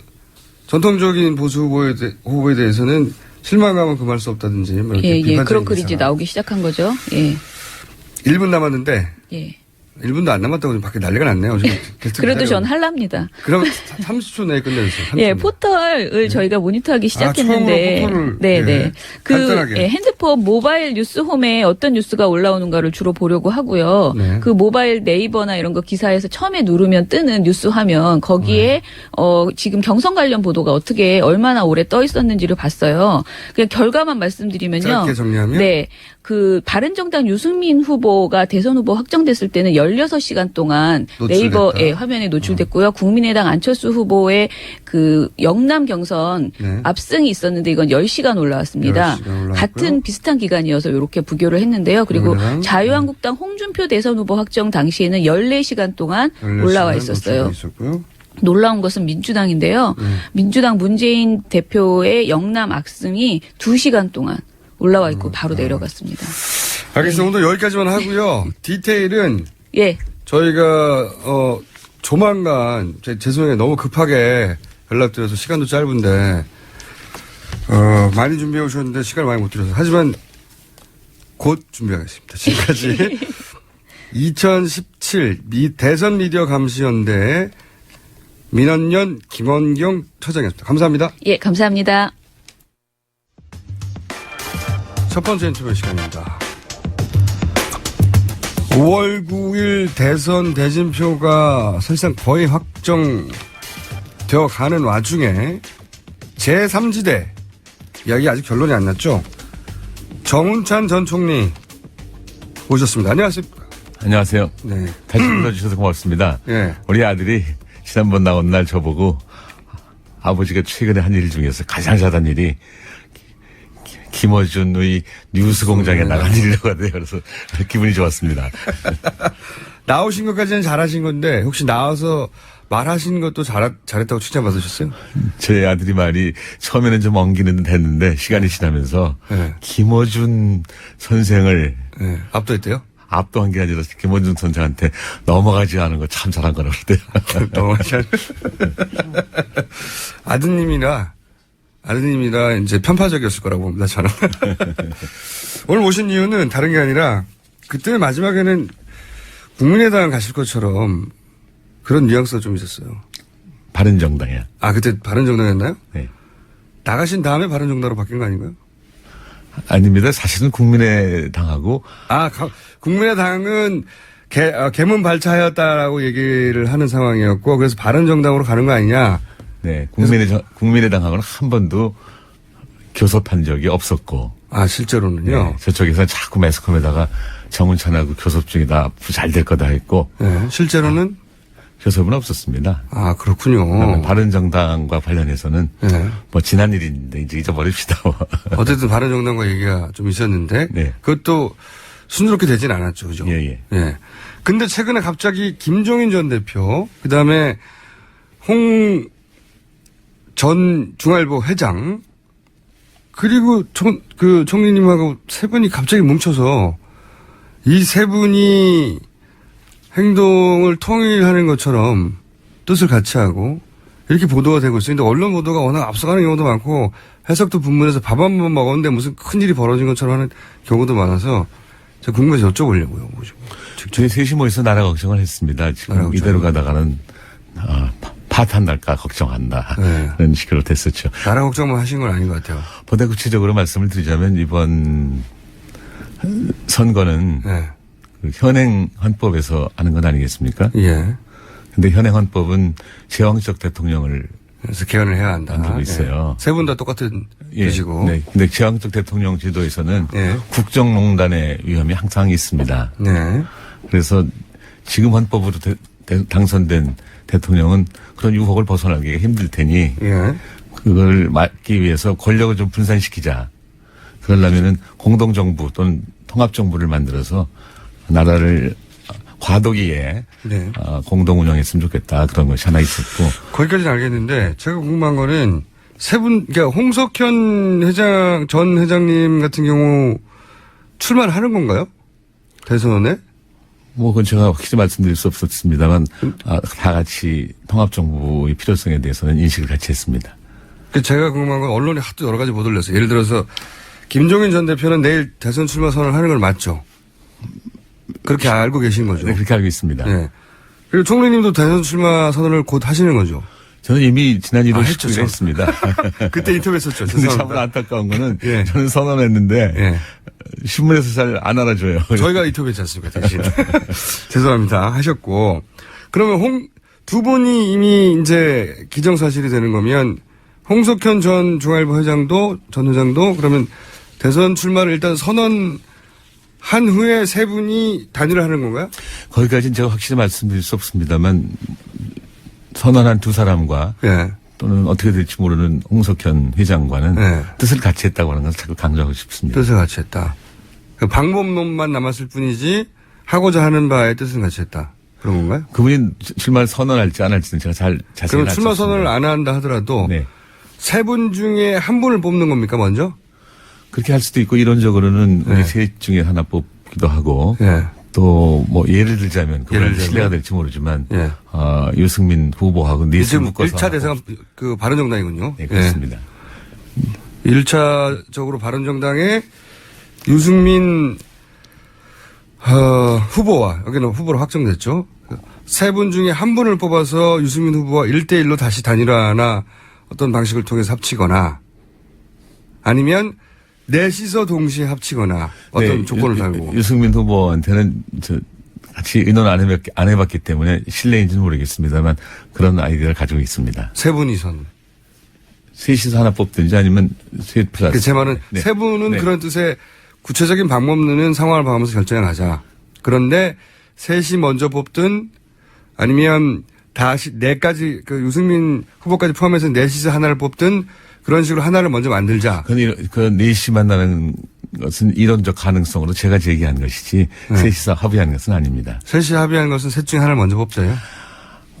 전통적인 보수 후보에 대해서는 실망감은 금할 수 없다든지 뭐 이렇게 예. 비판적인 그런 글이 이제 기사가. 나오기 시작한 거죠. 예. 1분 남았는데 예. 1분도 안 남았다고 지금 밖에 난리가 났네요. 지금 게스트가 그래도 전 하려고. 할랍니다. 그럼 30초 내에 끝내주세요. 30초 예, 내에. 포털을 저희가 모니터하기 시작했는데, 처음으로 포털을, 네네. 예, 그 간단하게. 핸드폰 모바일 뉴스홈에 어떤 뉴스가 올라오는가를 주로 보려고 하고요. 네. 그 모바일 네이버나 이런 거 기사에서 처음에 누르면 뜨는 뉴스 화면 거기에 지금 경선 관련 보도가 어떻게 얼마나 오래 떠 있었는지를 봤어요. 그냥 결과만 말씀드리면요. 짧게 정리하면? 네. 그 바른정당 유승민 후보가 대선 후보 확정됐을 때는 16시간 동안 노출됐다. 네이버 화면에 노출됐고요. 국민의당 안철수 후보의 그 영남 경선 네. 압승이 있었는데 이건 10시간 올라왔습니다. 10시간 올라왔고요. 같은 비슷한 기간이어서 이렇게 부교를 했는데요. 그리고 국민의당, 자유한국당 홍준표 대선 후보 확정 당시에는 14시간 동안 16시간 올라와 있었어요. 노출돼 있었고요. 놀라운 것은 민주당인데요. 민주당 문재인 대표의 영남 압승이 2시간 동안 올라와 있고 바로 내려갔습니다. 알겠습니다. 오늘 여기까지만 하고요. 디테일은 예. 저희가 조만간 죄송해요. 너무 급하게 연락드려서 시간도 짧은데 많이 준비해 오셨는데 시간을 많이 못 드려서 하지만 곧 준비하겠습니다. 지금까지 2017 대선 미디어 감시연대 민원연 김원경 처장이었습니다. 감사합니다. 예, 감사합니다. 첫 번째 인터뷰 시간입니다. 5월 9일 대선 대진표가 사실상 거의 확정되어 가는 와중에 제3지대 이야기 아직 결론이 안 났죠. 정운찬 전 총리 오셨습니다. 안녕하십니까. 안녕하세요. 네. 다시 불러주셔서 고맙습니다. 예. 우리 아들이 지난번 나온 날 저보고 아버지가 최근에 한 일 중에서 가장 잘한 일이 김어준의 뉴스 공장에 나간 일이라고 하네요. 그래서 기분이 좋았습니다. 나오신 것까지는 잘하신 건데 혹시 나와서 말하신 것도 잘했다고 칭찬받으셨어요? 저희 아들이 말이 처음에는 좀 엉기는 듯 했는데 시간이 지나면서 네. 김어준 선생을 네. 압도했대요? 압도한 게 아니라 김어준 선생한테 넘어가지 않은 거 참 잘한 거라고 그러대요. 넘어가지 아드님이라 이제 편파적이었을 거라고 봅니다, 저는. 오늘 모신 이유는 다른 게 아니라 그때 마지막에는 국민의당 가실 것처럼 그런 뉘앙스가 좀 있었어요. 바른정당이야. 아, 그때 바른정당이었나요? 네. 나가신 다음에 바른정당으로 바뀐 거 아닌가요? 아닙니다. 사실은 국민의당하고 국민의당은 개문 발차하였다라고 얘기를 하는 상황이었고 그래서 바른정당으로 가는 거 아니냐. 네, 국민의당하고는 한 번도 교섭한 적이 없었고. 아, 실제로는요? 네, 저쪽에서 자꾸 매스컴에다가 정운찬하고 교섭 중이다. 잘 될 거다 했고. 네, 실제로는? 교섭은 없었습니다. 아, 그렇군요. 바른정당과 관련해서는 네. 뭐 지난 일인데 이제 잊어버립시다. 어쨌든 바른정당과 얘기가 좀 있었는데. 네. 그것도 순조롭게 되진 않았죠. 그죠? 예. 예. 근데 최근에 갑자기 김종인 전 대표, 그 다음에 홍 전 중앙일보 회장, 그리고 총리님하고 세 분이 갑자기 뭉쳐서 이 세 분이 행동을 통일하는 것처럼 뜻을 같이 하고 이렇게 보도가 되고 있어요. 근데 언론 보도가 워낙 앞서가는 경우도 많고 해석도 분분해서 밥 한 번 먹었는데 무슨 큰일이 벌어진 것처럼 하는 경우도 많아서 제가 궁금해서 여쭤보려고요. 직접. 저희 셋이 모여서 나라 걱정을 했습니다. 지금 나라 걱정. 이대로 가다가는 파탄 날까 걱정한다. 네. 그런 식으로 됐었죠. 나라 걱정만 하신 건 아닌 것 같아요. 보다 구체적으로 말씀을 드리자면 이번 선거는 네. 그 현행 헌법에서 하는 건 아니겠습니까? 예. 근데 현행 헌법은 제왕적 대통령을 그래서 개헌을 해야 한다. 만들고 있어요. 세 분 다 똑같은 뜻이고. 네. 근데 제왕적 대통령 제도에서는 예. 국정농단의 위험이 항상 있습니다. 네. 그래서 지금 헌법으로 당선된 대통령은 그런 유혹을 벗어나기가 힘들 테니 예. 그걸 막기 위해서 권력을 좀 분산시키자. 그러려면은 공동정부 또는 통합정부를 만들어서 나라를 과도기에 네. 공동 운영했으면 좋겠다. 그런 것이 하나 있었고. 거기까지는 알겠는데 제가 궁금한 거는 세 분, 그러니까 홍석현 전 회장님 같은 경우 출마를 하는 건가요? 대선에? 뭐 그건 제가 확실히 말씀드릴 수 없었습니다만 다 같이 통합정부의 필요성에 대해서는 인식을 같이 했습니다. 제가 궁금한 건 언론이 하도 여러 가지 못 올렸어요. 예를 들어서 김종인 전 대표는 내일 대선 출마 선언을 하는 걸 맞죠? 그렇게 알고 계신 거죠? 네, 그렇게 알고 있습니다. 네. 그리고 총리님도 대선 출마 선언을 곧 하시는 거죠? 저는 이미 지난 1월 했죠, 19일에 했습니다. 그때 인터뷰했었죠. 근데 참 죄송합니다. 안타까운 거는 예. 저는 선언했는데 예. 신문에서 잘 안 알아줘요. 저희가 인터뷰했지 않습니까, 대신. 죄송합니다. 하셨고. 그러면 두 분이 이미 이제 기정사실이 되는 거면 홍석현 전 중앙일보 전 회장도 그러면 대선 출마를 일단 선언한 후에 세 분이 단일화 하는 건가요? 거기까지는 제가 확실히 말씀드릴 수 없습니다만 선언한 두 사람과 예. 또는 어떻게 될지 모르는 홍석현 회장과는 네. 뜻을 같이 했다고 하는 것을 자꾸 강조하고 싶습니다. 뜻을 같이 했다. 그 방법론만 남았을 뿐이지 하고자 하는 바의 뜻은 같이 했다. 그런 건가요? 그분이 출마를 선언할지 안 할지는 제가 잘 자세히 그럼 출마 선언을 안 한다 하더라도 네. 세 분 중에 한 분을 뽑는 겁니까, 먼저? 그렇게 할 수도 있고 이론적으로는 네. 우리 셋 중에 하나 뽑기도 하고 예. 또 뭐 예를 들자면 그건 예를 들면? 신뢰가 될지 모르지만 예. 유승민 후보하고 넷을 지금 묶어서 1차 대상 그 바른정당이군요. 네, 그렇습니다. 1차적으로 바른정당의 유승민 후보와 여기는 후보로 확정됐죠. 세 분 중에 한 분을 뽑아서 유승민 후보와 1대1로 다시 단일화나 어떤 방식을 통해서 합치거나 아니면 넷이서 동시에 합치거나 어떤 네, 조건을 달고. 유승민 후보한테는 같이 의논 안 해봤기 때문에 실례인지는 모르겠습니다만 그런 아이디어를 가지고 있습니다. 세 분이선. 셋이서 하나 뽑든지 아니면 셋 플러스. 제 말은 네. 세 분은 네. 그런 뜻의 구체적인 방법론은 상황을 봐가면서 결정을 하자. 그런데 셋이 먼저 뽑든 아니면 다시 넷까지 그 유승민 후보까지 포함해서 넷이서 하나를 뽑든 그런 식으로 하나를 먼저 만들자. 그 넷이 만나는 것은 이론적 가능성으로 제가 제기한 것이지 네. 셋이서 합의한 것은 아닙니다. 셋이 합의한 것은 셋 중에 하나를 먼저 뽑자요.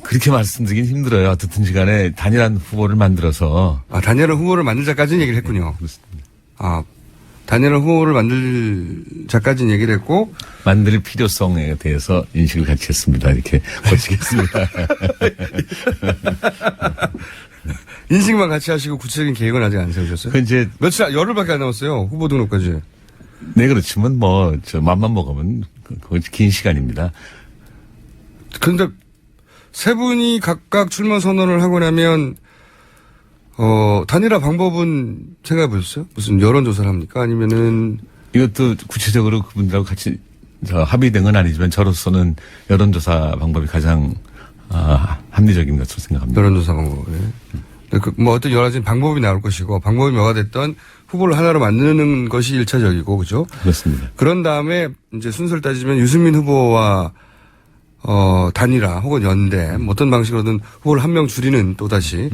그렇게 말씀드리긴 힘들어요. 어떻든지 간에 단일한 후보를 만들어서. 단일한 후보를 만들자까지는 얘기를 했군요. 그렇습니다. 단일한 후보를 만들자까지는 얘기를 했고. 만들 필요성에 대해서 인식을 같이 했습니다. 이렇게 고치겠습니다. 인식만 같이 하시고 구체적인 계획은 아직 안 세우셨어요? 그 이제 열흘밖에 안 남았어요. 후보 등록까지. 네, 그렇지만 맘만 먹으면 그건 긴 시간입니다. 그런데 세 분이 각각 출마 선언을 하고 나면 단일화 방법은 생각해 보셨어요? 무슨 여론조사를 합니까? 아니면은 이것도 구체적으로 그분들하고 같이 합의된 건 아니지만 저로서는 여론조사 방법이 가장 합리적인 것으로 생각합니다. 여론조사 방법. 뭐 어떤 여러 가지 방법이 나올 것이고 방법이 뭐가 됐던 후보를 하나로 만드는 것이 1차적이고 그죠? 그렇습니다. 그런 다음에 이제 순서를 따지면 유승민 후보와 단일화 혹은 연대 어떤 방식으로든 후보를 한 명 줄이는 또다시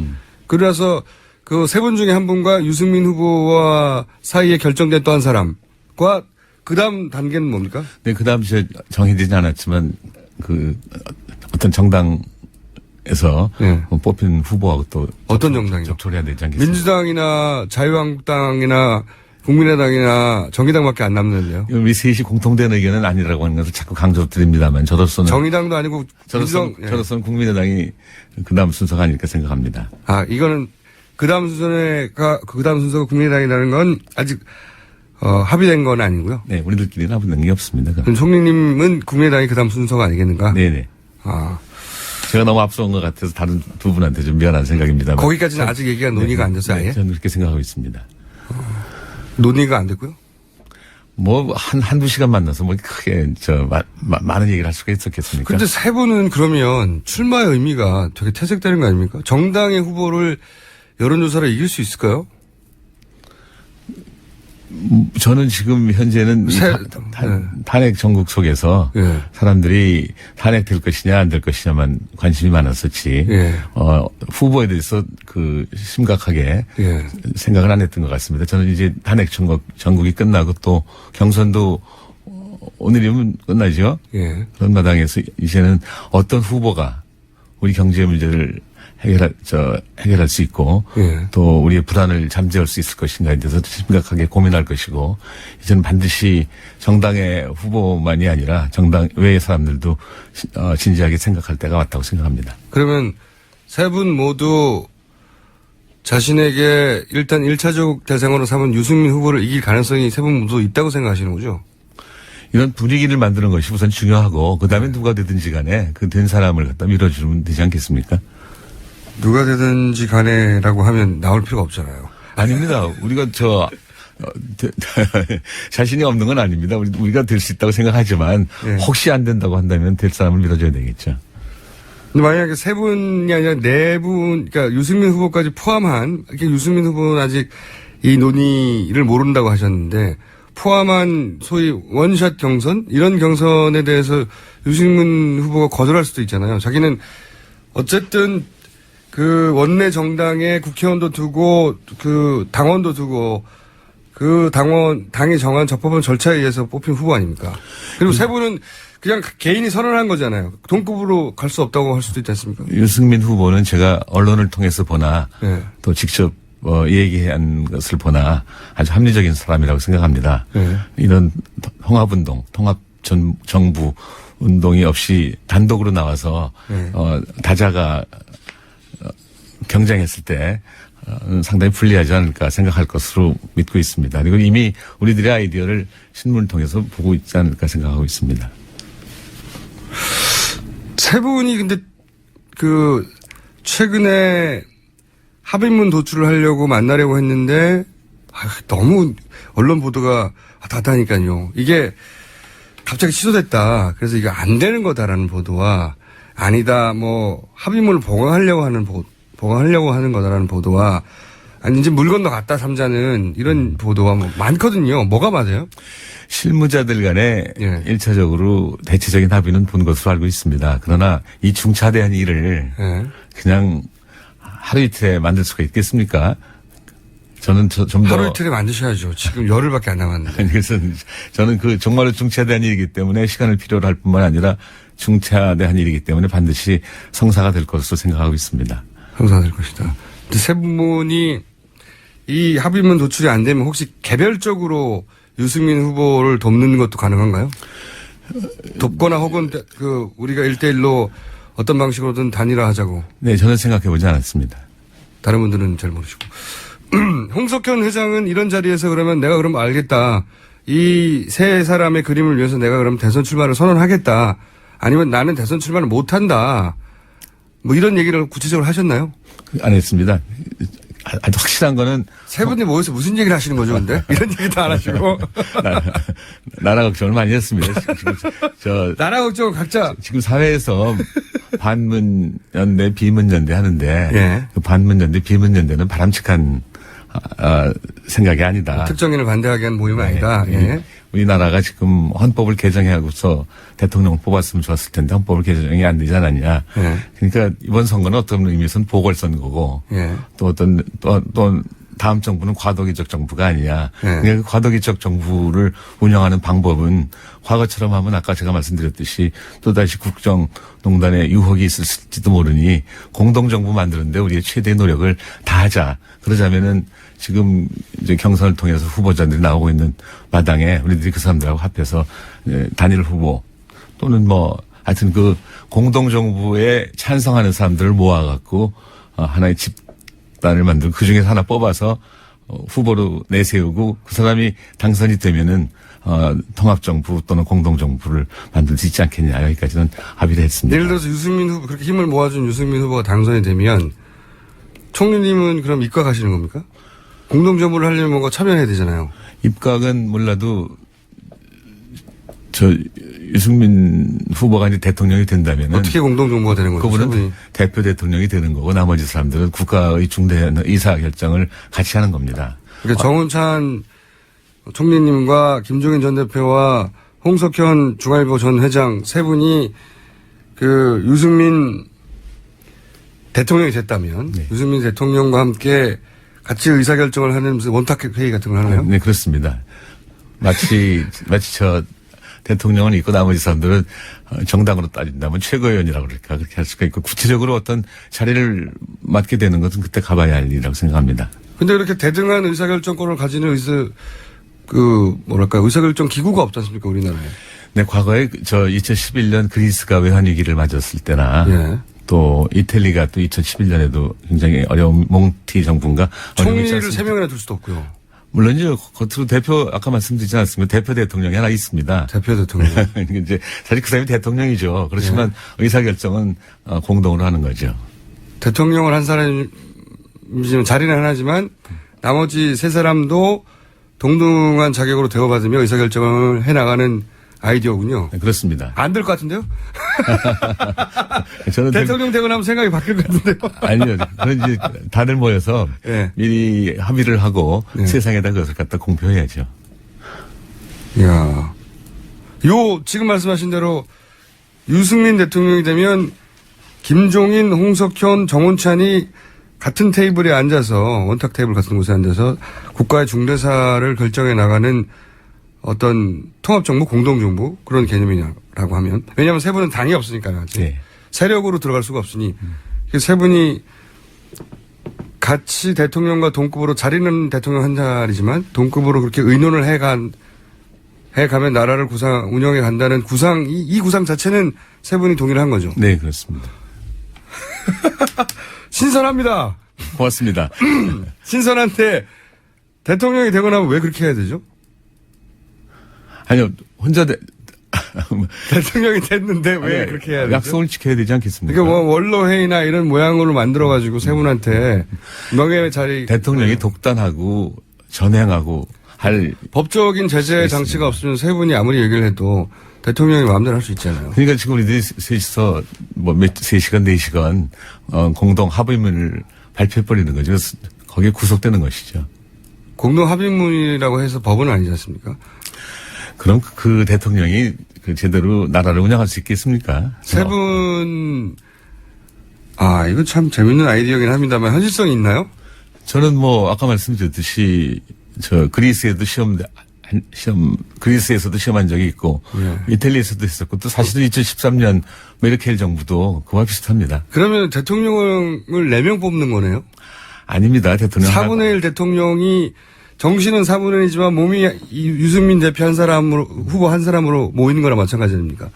그래서 그 세 분 중에 한 분과 유승민 후보와 사이에 결정된 또 한 사람과 그 다음 단계는 뭡니까? 네, 그 다음 정해지지 않았지만 어떤 정당에서 네. 뽑힌 후보하고 또 어떤 정당이요? 접촉을 해야 되지 않겠습니까? 민주당이나 자유한국당이나 국민의당이나 정의당밖에 안 남는데요. 우리 셋이 공통된 의견은 아니라고 하는 것을 자꾸 강조드립니다만 저로서는 정의당도 아니고 저로서는 국민의당이 그 다음 순서가 아닐까 생각합니다. 이거는 그 다음 순서가 국민의당이라는 건 아직 합의된 건 아니고요. 네, 우리들끼리는 합의된 게 없습니다. 그럼 총리님은 국민의당이 그 다음 순서가 아니겠는가? 네네. 아, 제가 너무 앞서온 것 같아서 다른 두 분한테 좀 미안한 생각입니다. 거기까지는 아직 얘기가 논의가 안 됐어요, 아예? 저는 그렇게 생각하고 있습니다. 논의가 안 됐고요? 뭐, 한두 시간 만나서 뭐 크게, 많은 얘기를 할 수가 있었겠습니까? 근데 세 분은 그러면 출마의 의미가 되게 퇴색되는 거 아닙니까? 정당의 후보를 여론조사로 이길 수 있을까요? 저는 지금 현재는 탄핵 전국 속에서 예. 사람들이 탄핵될 것이냐 안 될 것이냐만 관심이 많았었지. 예. 후보에 대해서 심각하게 예. 생각을 안 했던 것 같습니다. 저는 이제 탄핵 전국이 끝나고 또 경선도 오늘이면 끝나죠. 예. 그런 마당에서 이제는 어떤 후보가 우리 경제 문제를 해결할 수 있고, 예. 또 우리의 불안을 잠재울 수 있을 것인가에 대해서 심각하게 고민할 것이고, 이제는 반드시 정당의 후보만이 아니라 정당 외의 사람들도 진지하게 생각할 때가 왔다고 생각합니다. 그러면 세 분 모두 자신에게 일단 1차적 대상으로 삼은 유승민 후보를 이길 가능성이 세 분 모두 있다고 생각하시는 거죠? 이런 분위기를 만드는 것이 우선 중요하고, 그 다음에 누가 되든지 간에 그 된 사람을 갖다 밀어주면 되지 않겠습니까? 누가 되든지 간에라고 하면 나올 필요가 없잖아요. 아닙니다. 우리가 자신이 없는 건 아닙니다. 우리가 될 수 있다고 생각하지만, 예. 혹시 안 된다고 한다면 될 사람을 밀어줘야 되겠죠. 근데 만약에 세 분이 아니라 네 분, 그러니까 유승민 후보까지 포함한, 이렇게 유승민 후보는 아직 이 논의를 모른다고 하셨는데, 포함한 소위 원샷 경선? 이런 경선에 대해서 유승민 후보가 거절할 수도 있잖아요. 자기는 어쨌든 그 원내 정당에 국회의원도 두고 그 당원도 두고 그 당이 정한 적법한 절차에 의해서 뽑힌 후보 아닙니까? 그리고 세 분은 그냥 개인이 선언한 거잖아요. 동급으로 갈 수 없다고 할 수도 있지 않습니까? 유승민 후보는 제가 언론을 통해서 보나, 네. 또 직접 얘기한 것을 보나 아주 합리적인 사람이라고 생각합니다. 네. 이런 통합운동, 통합정부 운동이 없이 단독으로 나와서 네. 다자가 경쟁했을 때 상당히 불리하지 않을까 생각할 것으로 믿고 있습니다. 그리고 이미 우리들의 아이디어를 신문을 통해서 보고 있지 않을까 생각하고 있습니다. 세 분이 근데 그 최근에 합의문 도출을 하려고 만나려고 했는데 너무 언론 보도가 다다니까요. 이게 갑자기 취소됐다. 그래서 이게 안 되는 거다라는 보도와 아니다. 뭐 합의문을 보강하려고 하는 거다라는 보도와 아니 이제 물 건너갔다 삼자는 이런 보도가 뭐 많거든요. 뭐가 맞아요? 실무자들 간에 예. 1차적으로 대체적인 합의는 본 것으로 알고 있습니다. 그러나 이 중차대한 일을 예. 그냥 하루 이틀에 만들 수가 있겠습니까? 저는 좀 더. 하루 이틀에 만드셔야죠. 지금 열흘밖에 안 남았는데. 그래서 저는 정말로 중차대한 일이기 때문에 시간을 필요로 할 뿐만 아니라 중차대한 일이기 때문에 반드시 성사가 될 것으로 생각하고 있습니다. 성사될 것이다. 근데 세 분이 이 합의문 도출이 안 되면 혹시 개별적으로 유승민 후보를 돕는 것도 가능한가요? 돕거나 혹은 우리가 1대1로 어떤 방식으로든 단일화하자고. 네, 저는 생각해보지 않았습니다. 다른 분들은 잘 모르시고. 홍석현 회장은 이런 자리에서 그러면 내가 그럼 알겠다. 이 세 사람의 그림을 위해서 내가 그럼 대선 출마를 선언하겠다. 아니면 나는 대선 출마를 못한다. 뭐 이런 얘기를 구체적으로 하셨나요? 안 했습니다. 아주 확실한 거는. 세 분이 모여서 무슨 얘기를 하시는 거죠, 근데? 이런 얘기도 안 하시고. 나라 걱정을 많이 했습니다. 나라 걱정은 각자. 지금 사회에서 반문연대, 비문연대 하는데. 예. 그 반문연대, 비문연대는 바람직한 생각이 아니다. 특정인을 반대하게 한 모임은 네. 아니다. 예. 우리나라가 지금 헌법을 개정하고서 대통령을 뽑았으면 좋았을 텐데 헌법을 개정이 안 되지 않았냐. 예. 그러니까 이번 선거는 어떤 의미에서는 보궐선거고 예. 또 다음 정부는 과도기적 정부가 아니냐. 예. 그러니까 그 과도기적 정부를 운영하는 방법은 과거처럼 하면 아까 제가 말씀드렸듯이 또다시 국정농단에 유혹이 있을지도 모르니 공동정부 만드는데 우리의 최대의 노력을 다하자. 그러자면은 지금 이제 경선을 통해서 후보자들이 나오고 있는 마당에 우리들이 그 사람들하고 합해서 단일 후보 또는 뭐 하여튼 그 공동정부에 찬성하는 사람들을 모아갖고 하나의 집단을 만들고 그중에서 하나 뽑아서 후보로 내세우고 그 사람이 당선이 되면은 통합정부 또는 공동정부를 만들 수 있지 않겠냐. 여기까지는 합의를 했습니다. 예를 들어서 유승민 후보, 그렇게 힘을 모아준 유승민 후보가 당선이 되면 총리님은 그럼 입각하시는 겁니까? 공동정부를 하려면 뭔가 참여해야 되잖아요. 입각은 몰라도 유승민 후보가 이제 대통령이 된다면은 어떻게 공동정부가 되는 거죠? 그분은 세분이? 대표 대통령이 되는 거고 나머지 사람들은 국가의 중대한 의사 결정을 같이 하는 겁니다. 그러니까 정운찬 총리님과 김종인 전 대표와 홍석현 중앙일보 전 회장 세 분이 그 유승민 대통령이 됐다면 네. 유승민 대통령과 함께 같이 의사결정을 하는 무슨 원탁회의 같은 걸 하나요? 네, 그렇습니다. 마치 저 대통령은 있고 나머지 사람들은 정당으로 따진다면 최고위원이라고 그렇게 할 수가 있고 구체적으로 어떤 자리를 맡게 되는 것은 그때 가봐야 할 일이라고 생각합니다. 근데 그렇게 대등한 의사결정권을 가지는 의사결정 기구가 없지 않습니까, 우리나라에? 네, 과거에 저 2011년 그리스가 외환위기를 맞았을 때나 예. 또 이태리가 또 2011년에도 굉장히 어려운 몽티 정부인가 총리를 3명이나 둘 수도 없고요. 물론 이제 겉으로 대표 아까 말씀드리지 않았습니까? 대표 대통령이 하나 있습니다. 대표 대통령. 이제 사실 그 사람이 대통령이죠. 그렇지만 의사결정은 공동으로 하는 거죠. 대통령을 한 사람이지만 자리는 하나지만 나머지 세 사람도 동등한 자격으로 대우받으며 의사결정을 해나가는 아이디어군요. 네, 그렇습니다. 안 될 것 같은데요? 저는 대통령 되고 나면 생각이 바뀔 것 같은데요? 아니요. 그건 이제 다들 모여서 네. 미리 합의를 하고 네. 세상에다 그것을 갖다 공표해야죠. 이야. 지금 말씀하신 대로 유승민 대통령이 되면 김종인, 홍석현, 정운찬이 같은 테이블에 앉아서 원탁 테이블 같은 곳에 앉아서 국가의 중대사를 결정해 나가는 어떤 통합정부, 공동정부 그런 개념이라고 하면 왜냐하면 세 분은 당이 없으니까요. 아직. 네. 세력으로 들어갈 수가 없으니 세 분이 같이 대통령과 동급으로 자리는 대통령 한 자리지만 동급으로 그렇게 의논을 해가면 나라를 운영해 간다는 이 구상 자체는 세 분이 동의를 한 거죠. 네, 그렇습니다. 신선합니다. 고맙습니다. 신선한데 대통령이 되고 나면 왜 그렇게 해야 되죠? 아니요, 혼자 대통령이 됐는데 왜 그렇게 해야 되죠? 약속을 지켜야 되지 않겠습니까? 그러니까 원로회의나 이런 모양으로 만들어가지고 세 분한테 명예의 자리. 대통령이 독단하고 전행하고 할. 법적인 제재 장치가 없으면 세 분이 아무리 얘기를 해도 대통령이 마음대로 할 수 있잖아요. 그러니까 지금 우리들이 셋이서 3시간, 4시간 공동 합의문을 발표해버리는 거죠. 그래서 거기에 구속되는 것이죠. 공동 합의문이라고 해서 법은 아니지 않습니까? 그럼 그 대통령이 제대로 나라를 운영할 수 있겠습니까? 세 분, 이거 참 재밌는 아이디어긴 합니다만 현실성이 있나요? 저는 아까 말씀드렸듯이 그리스에도 그리스에서도 시험한 적이 있고 이탈리아에서도 했었고 또 사실은 2013년 메르켈 정부도 그와 비슷합니다. 그러면 대통령을 4명 뽑는 거네요? 아닙니다. 대통령 4분의 1 대통령이 정신은 4분의 1이지만 몸이 유승민 대표 후보 한 사람으로 모이는 거나 마찬가지 아닙니까?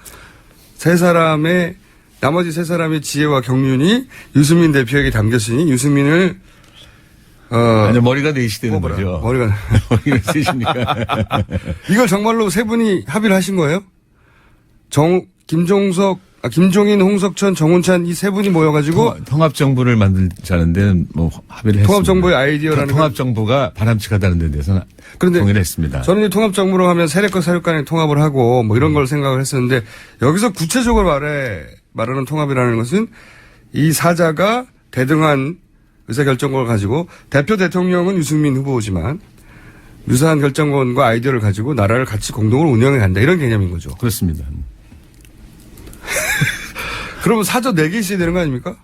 나머지 세 사람의 지혜와 경륜이 유승민 대표에게 담겼으니 유승민을 아니 머리가 넷이 되는 뽑아라. 거죠. 머리가 셋이니까. 이걸 정말로 세 분이 합의를 하신 거예요? 김종인, 홍석천, 정운찬 이 세 분이 모여가지고 통합정부를 만들자는 데는 합의를 했습니다. 통합정부의 아이디어라는 통합정부가 바람직하다는 데 대해서는 동의를 했습니다. 저는 이 통합정부로 하면 세력과 세력 간의 통합을 하고 이런 걸 생각을 했었는데 여기서 구체적으로 말하는 통합이라는 것은 이 사자가 대등한 의사결정권을 가지고 대표 대통령은 유승민 후보지만 유사한 결정권과 아이디어를 가지고 나라를 같이 공동으로 운영해 간다 이런 개념인 거죠. 그렇습니다. 그러면 사저 4개 있어야 되는 거 아닙니까?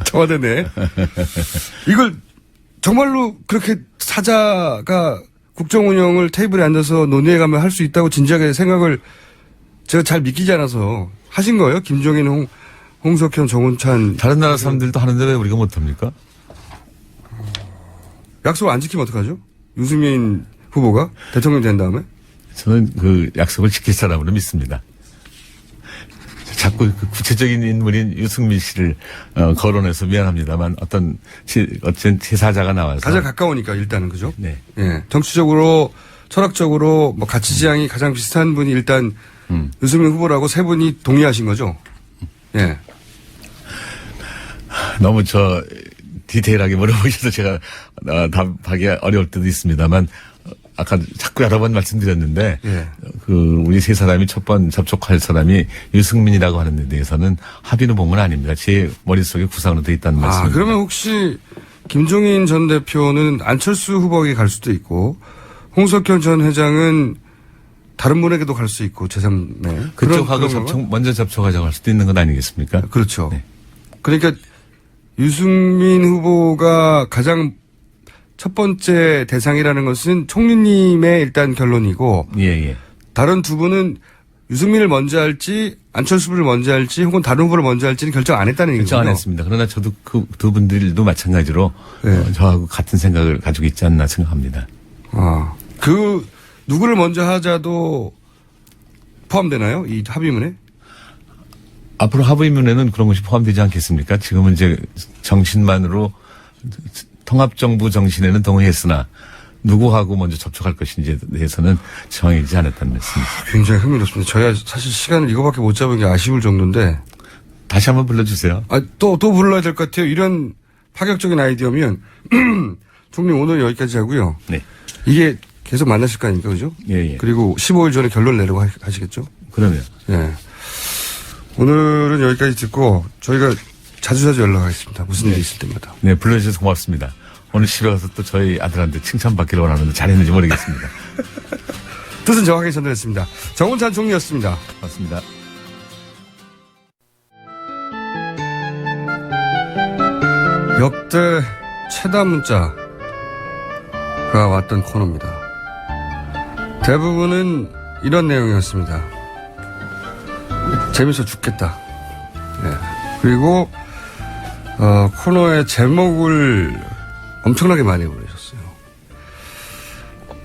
청와대네. 이걸 정말로 그렇게 사자가 국정운영을 테이블에 앉아서 논의해 가면 할 수 있다고 진지하게 생각을 제가 잘 믿기지 않아서 하신 거예요? 김종인, 홍석현, 정운찬. 다른 나라 사람들도 하는데 왜 우리가 못합니까? 약속 안 지키면 어떡하죠? 유승민 후보가 대통령 된 다음에? 저는 그 약속을 지킬 사람으로 믿습니다. 자꾸 자꾸 그 구체적인 인물인 유승민 씨를 거론해서 미안합니다만 어떤 제사자가 나와서 가장 가까우니까 일단은 그죠? 네. 예. 정치적으로 철학적으로 뭐 가치 지향이 가장 비슷한 분이 일단 유승민 후보라고 세 분이 동의하신 거죠? 예. 너무 디테일하게 물어보셔서 제가 답하기 어려울 때도 있습니다만 아까 자꾸 여러 번 말씀드렸는데 예. 우리 세 사람이 첫 번 접촉할 사람이 유승민이라고 하는 데 대해서는 합의는 본 건 아닙니다. 제 머릿속에 구상으로 돼 있다는 말씀입니다. 그러면 혹시 김종인 전 대표는 안철수 후보에게 갈 수도 있고 홍석현 전 회장은 다른 분에게도 갈 수 있고 제3의 그쪽하고 먼저 접촉하자고 할 수도 있는 건 아니겠습니까? 그렇죠. 네. 그러니까 유승민 후보가 가장 첫 번째 대상이라는 것은 총리님의 일단 결론이고 예. 다른 두 분은 유승민을 먼저 할지 안철수 후보를 먼저 할지 혹은 다른 후보를 먼저 할지는 결정 안 했다는 얘기죠. 결정 안 했습니다. 그러나 저도 그 두 분들도 마찬가지로 네. 저하고 같은 생각을 가지고 있지 않나 생각합니다. 누구를 먼저 하자도 포함되나요? 이 합의문에? 앞으로 합의문에는 그런 것이 포함되지 않겠습니까? 지금은 이제 정신만으로 통합정부 정신에는 동의했으나 누구하고 먼저 접촉할 것인지에 대해서는 정해지지 않았다는 말씀입니다. 굉장히 흥미롭습니다. 저야 사실 시간을 이거밖에 못 잡은 게 아쉬울 정도인데. 다시 한번 불러주세요. 또 불러야 될 것 같아요. 이런 파격적인 아이디어면 총리 오늘 여기까지 하고요. 네. 이게 계속 만나실 거 아닙니까? 그죠? 예. 그리고 15일 전에 결론 내려고 하시겠죠? 그러네요. 예. 오늘은 여기까지 듣고 저희가 자주 연락하겠습니다. 무슨 일이 있을 때마다. 네, 불러주셔서 고맙습니다. 오늘 집에 가서 또 저희 아들한테 칭찬받기를 원하는데 잘했는지 모르겠습니다. 뜻은 정확하게 전달했습니다. 정운찬 총리였습니다. 고맙습니다. 역대 최다 문자가 왔던 코너입니다. 대부분은 이런 내용이었습니다. 재밌어 죽겠다. 네. 그리고 코너의 제목을 엄청나게 많이 보내셨어요.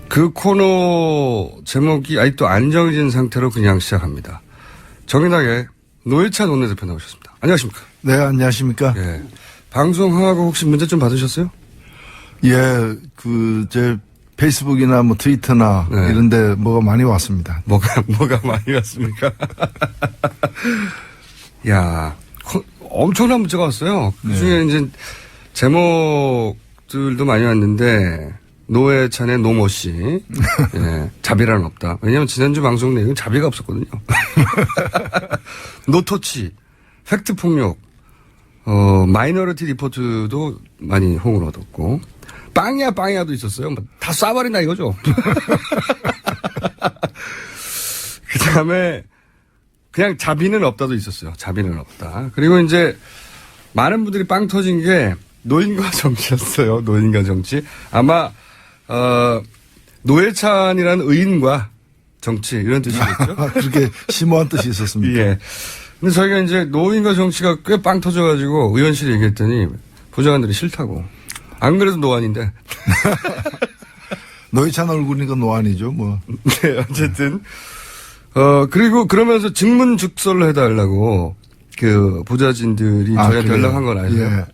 그 코너 제목이 아직도 안 정해진 상태로 그냥 시작합니다. 정인하게 노회찬 원내대표 나오셨습니다. 안녕하십니까? 네, 안녕하십니까? 예. 방송하고 혹시 문자 좀 받으셨어요? 예, 제 페이스북이나 뭐 트위터나 네. 이런데 뭐가 많이 왔습니다. 뭐가 많이 왔습니까? 야, 엄청난 문자가 왔어요. 그 중에 이제 제목들도 많이 왔는데, 노회찬의 노모 씨. 예, 자비란 없다. 왜냐면 지난주 방송 내용은 자비가 없었거든요. 노토치, 팩트 폭력, 마이너리티 리포트도 많이 호응을 얻었고, 빵야도 있었어요. 다 쏴버린다 이거죠. 그 다음에 그냥 자비는 없다도 있었어요. 자비는 없다. 그리고 이제 많은 분들이 빵 터진 게 노인과 정치였어요. 노인과 정치. 아마 노회찬이라는 의인과 정치 이런 뜻이겠죠. 그렇게 심오한 뜻이 있었습니까? 예. 근데 저희가 이제 노인과 정치가 꽤 빵 터져가지고 의원실에 얘기했더니 보좌관들이 싫다고. 안 그래도 노안인데. 노회찬 얼굴이니까 노안이죠, 뭐. 네, 어쨌든. 그리고 그러면서 증문즉설로 해달라고 그 보좌진들이 저희한테 그래요? 연락한 건 아세요?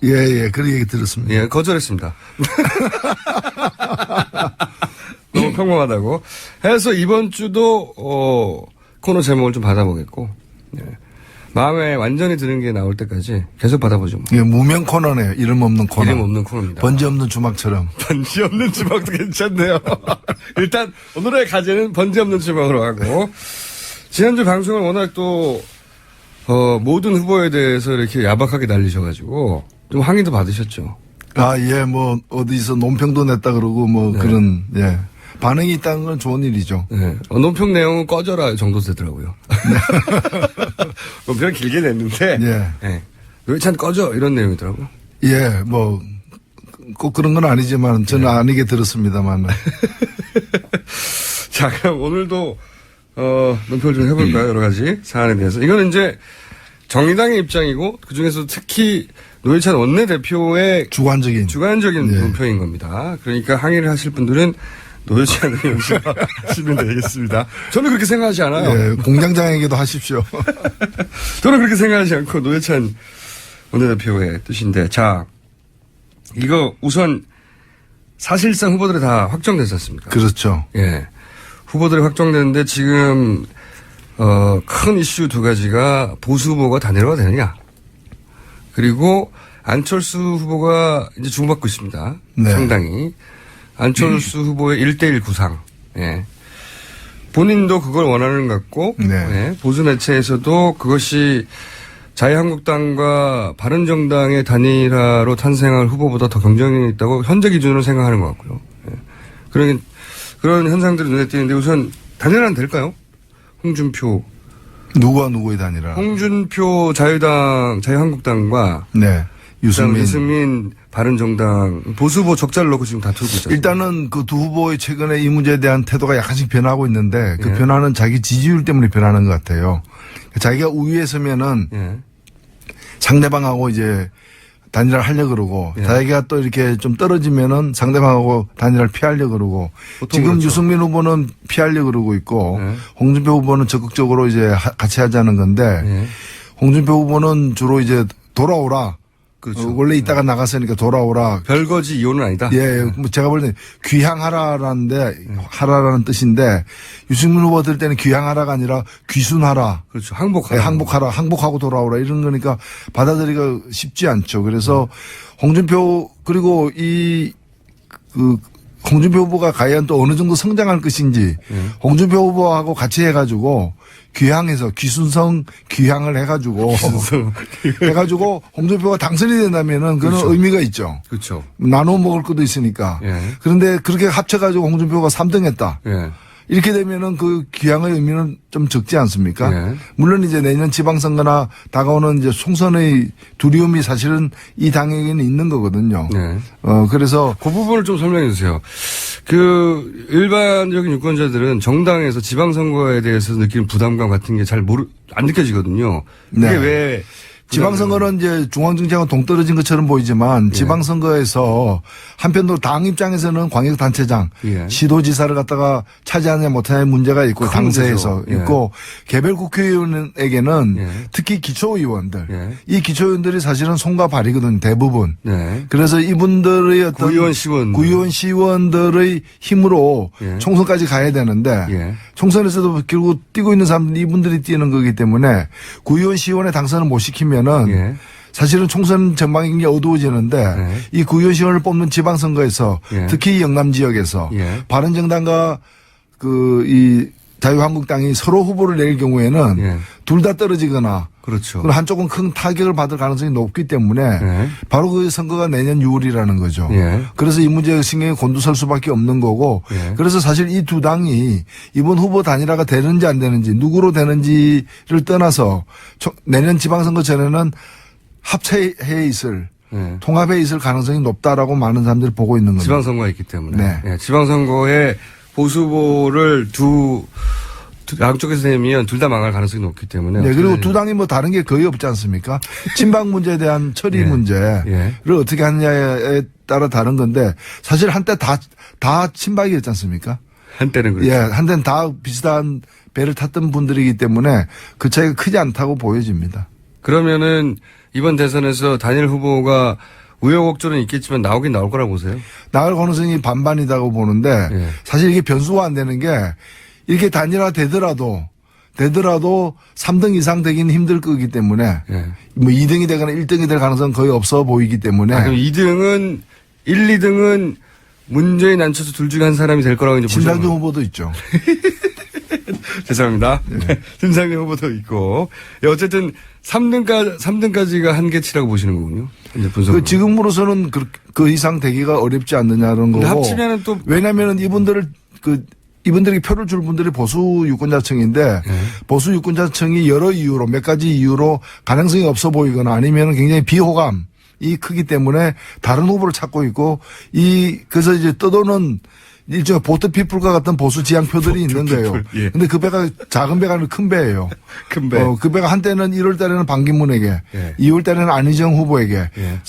예. 그런 얘기 들었습니다. 예, 거절했습니다. 너무 평범하다고. 해서 이번 주도, 코너 제목을 좀 받아보겠고, 예. 마음에 완전히 드는 게 나올 때까지 계속 받아보죠. 뭐. 예, 무명 코너네요. 이름 없는 코너. 이름 없는 코너입니다. 번지 없는 주막처럼. 번지 없는 주먹도 괜찮네요. 일단 오늘의 가제는 번지 없는 주먹으로 하고 지난주 방송을 워낙 또 모든 후보에 대해서 이렇게 야박하게 날리셔가지고 좀 항의도 받으셨죠. 예, 뭐 어디서 논평도 냈다 그러고 뭐 네. 그런 반응이 있다는 건 좋은 일이죠. 네. 논평 내용은 꺼져라 정도 되더라고요. 논평 길게 냈는데 예. 노회찬 꺼져 이런 내용이더라고요. 예, 뭐 꼭 그런 건 아니지만 저는 아니게 들었습니다만. 자, 그럼 오늘도 논평을 좀 해볼까요? 여러 가지 사안에 대해서. 이거는 이제 정의당의 입장이고 그중에서 특히 노회찬 원내대표의 주관적인 논평인 겁니다. 그러니까 항의를 하실 분들은 노회찬 의원씨가 하시면 되겠습니다. 저는 그렇게 생각하지 않아요. 예, 공장장에게도 하십시오. 저는 그렇게 생각하지 않고 노회찬 원내대표의 뜻인데, 자, 이거 우선 사실상 후보들이 다 확정되지 않습니까? 그렇죠. 예. 후보들이 확정됐는데 지금, 큰 이슈 두 가지가 보수 후보가 단일화가 되느냐. 그리고 안철수 후보가 이제 주목받고 있습니다. 네. 상당히. 안철수 후보의 1대1 구상. 예. 본인도 그걸 원하는 것 같고, 네. 예. 보수 매체에서도 그것이 자유한국당과 바른정당의 단일화로 탄생할 후보보다 더 경쟁력이 있다고 현재 기준으로 생각하는 것 같고요. 예. 그런 현상들이 눈에 띄는데 우선 단일화는 될까요? 홍준표. 누구와 누구의 단일화? 홍준표 자유한국당과 네. 유승민 바른정당 보수 후보 적자를 놓고 지금 다투고 있잖아요. 일단은 그 두 후보의 최근에 이 문제에 대한 태도가 약간씩 변하고 있는데 그 예. 변화는 자기 지지율 때문에 변하는 것 같아요. 자기가 우위에 서면은 예. 상대방하고 이제 단일화를 하려고 그러고 예. 자기가 또 이렇게 좀 떨어지면은 상대방하고 단일화를 피하려고 그러고 지금 그렇죠. 유승민 후보는 피하려고 그러고 있고 예. 홍준표 후보는 적극적으로 이제 같이 하자는 건데 예. 홍준표 후보는 주로 이제 돌아오라. 그렇죠. 원래 있다가 나갔으니까 돌아오라. 별거지 이혼은 아니다. 예, 뭐 제가 볼 때 하라라는 뜻인데 유승민 후보 들 때는 귀향하라가 아니라 귀순하라. 그렇죠. 항복하라. 예, 항복하라. 항복하고 돌아오라. 이런 거니까 받아들이기가 쉽지 않죠. 그래서 홍준표 그리고 홍준표 후보가 과연 또 어느 정도 성장할 것인지 홍준표 후보하고 같이 해가지고 귀향해서 귀순성 귀향을 해가지고 홍준표가 당선이 된다면은 그런 그렇죠. 의미가 있죠. 그렇죠. 나눠 먹을 것도 있으니까. 예. 그런데 그렇게 합쳐가지고 홍준표가 3등했다. 예. 이렇게 되면은 그 귀향의 의미는 좀 적지 않습니까? 예. 물론 이제 내년 지방선거나 다가오는 이제 총선의 두려움이 사실은 이 당에게는 있는 거거든요. 네. 그래서 그 부분을 좀 설명해 주세요. 일반적인 유권자들은 정당에서 지방선거에 대해서 느끼는 부담감 같은 게 안 느껴지거든요. 그게 네. 왜 지방선거는 이제 중앙정치하고 동떨어진 것처럼 보이지만 지방선거에서 한편으로 당 입장에서는 광역단체장, 예. 시도지사를 갖다가 차지하냐 못하냐 문제가 있고 큰 당세에서 문제죠. 예. 있고 개별 국회의원에게는 예. 특히 기초의원들 예. 이 기초의원들이 사실은 손과 발이거든요. 대부분. 네. 그래서 이분들의 어떤 구의원 시의원들의 힘으로 예. 총선까지 가야 되는데 예. 총선에서도 결국 뛰고 있는 사람들이 이분들이 뛰는 거기 때문에 구의원 시의원의 당선을 못 시키면은 예. 사실은 총선 전망이 굉장히 어두워지는데 예. 이 구의원 시의원을 뽑는 지방선거에서 예. 특히 영남 지역에서 예. 바른정당과 이 자유한국당이 서로 후보를 낼 경우에는 예. 둘 다 떨어지거나 그렇죠. 그럼 한쪽은 큰 타격을 받을 가능성이 높기 때문에 예. 바로 그 선거가 내년 6월이라는 거죠. 예. 그래서 이 문제가 신경이 곤두설 수밖에 없는 거고 예. 그래서 사실 이 두 당이 이번 후보 단일화가 되는지 안 되는지 누구로 되는지를 떠나서 내년 지방선거 전에는 합체해 있을 예. 통합해 있을 가능성이 높다라고 많은 사람들이 보고 있는 겁니다. 지방선거가 있기 때문에. 네. 예. 지방선거에 보수 후보를 양쪽에서 내면 둘 다 망할 가능성이 높기 때문에. 네, 그리고 두 당이 뭐 다른 게 거의 없지 않습니까? 친박 문제에 대한 처리 예. 문제를 예. 어떻게 하느냐에 따라 다른 건데 사실 한때 다 친박이었지 않습니까? 한때는 그렇죠. 예, 한때는 다 비슷한 배를 탔던 분들이기 때문에 그 차이가 크지 않다고 보여집니다. 그러면은 이번 대선에서 단일 후보가 우여곡절은 있겠지만 나오긴 나올 거라고 보세요? 나올 가능성이 반반이라고 보는데 예. 사실 이게 변수가 안 되는 게 이렇게 단일화 되더라도 3등 이상 되기는 힘들 거기 때문에 예. 뭐 2등이 되거나 1등이 될 가능성은 거의 없어 보이기 때문에 그럼 2등은 1, 2등은 문재인 안철수 둘 중에 한 사람이 될 거라고 이제 신상준 보시는 후보도 있죠. 죄송합니다. 신상준 후보도 있고. 예, 어쨌든 3등까지가 한계치라고 보시는 거군요. 이제 분석으로. 지금으로서는 그 이상 되기가 어렵지 않느냐는 근데 거고. 합치면은 또 왜냐면은 이분들에게 표를 줄 분들이 보수 유권자층인데 보수 유권자층이 여러 이유로 몇 가지 이유로 가능성이 없어 보이거나 아니면 굉장히 비호감이 크기 때문에 다른 후보를 찾고 있고 그래서 이제 떠도는 일종의 보트피플과 같은 보수 지향표들이 있는 거예요. 예. 근데 그 배가 작은 배가 아니라 큰 배예요. 큰 배. 그 배가 한때는 1월 달에는 반기문에게, 예. 2월 달에는 안희정 후보에게, 예.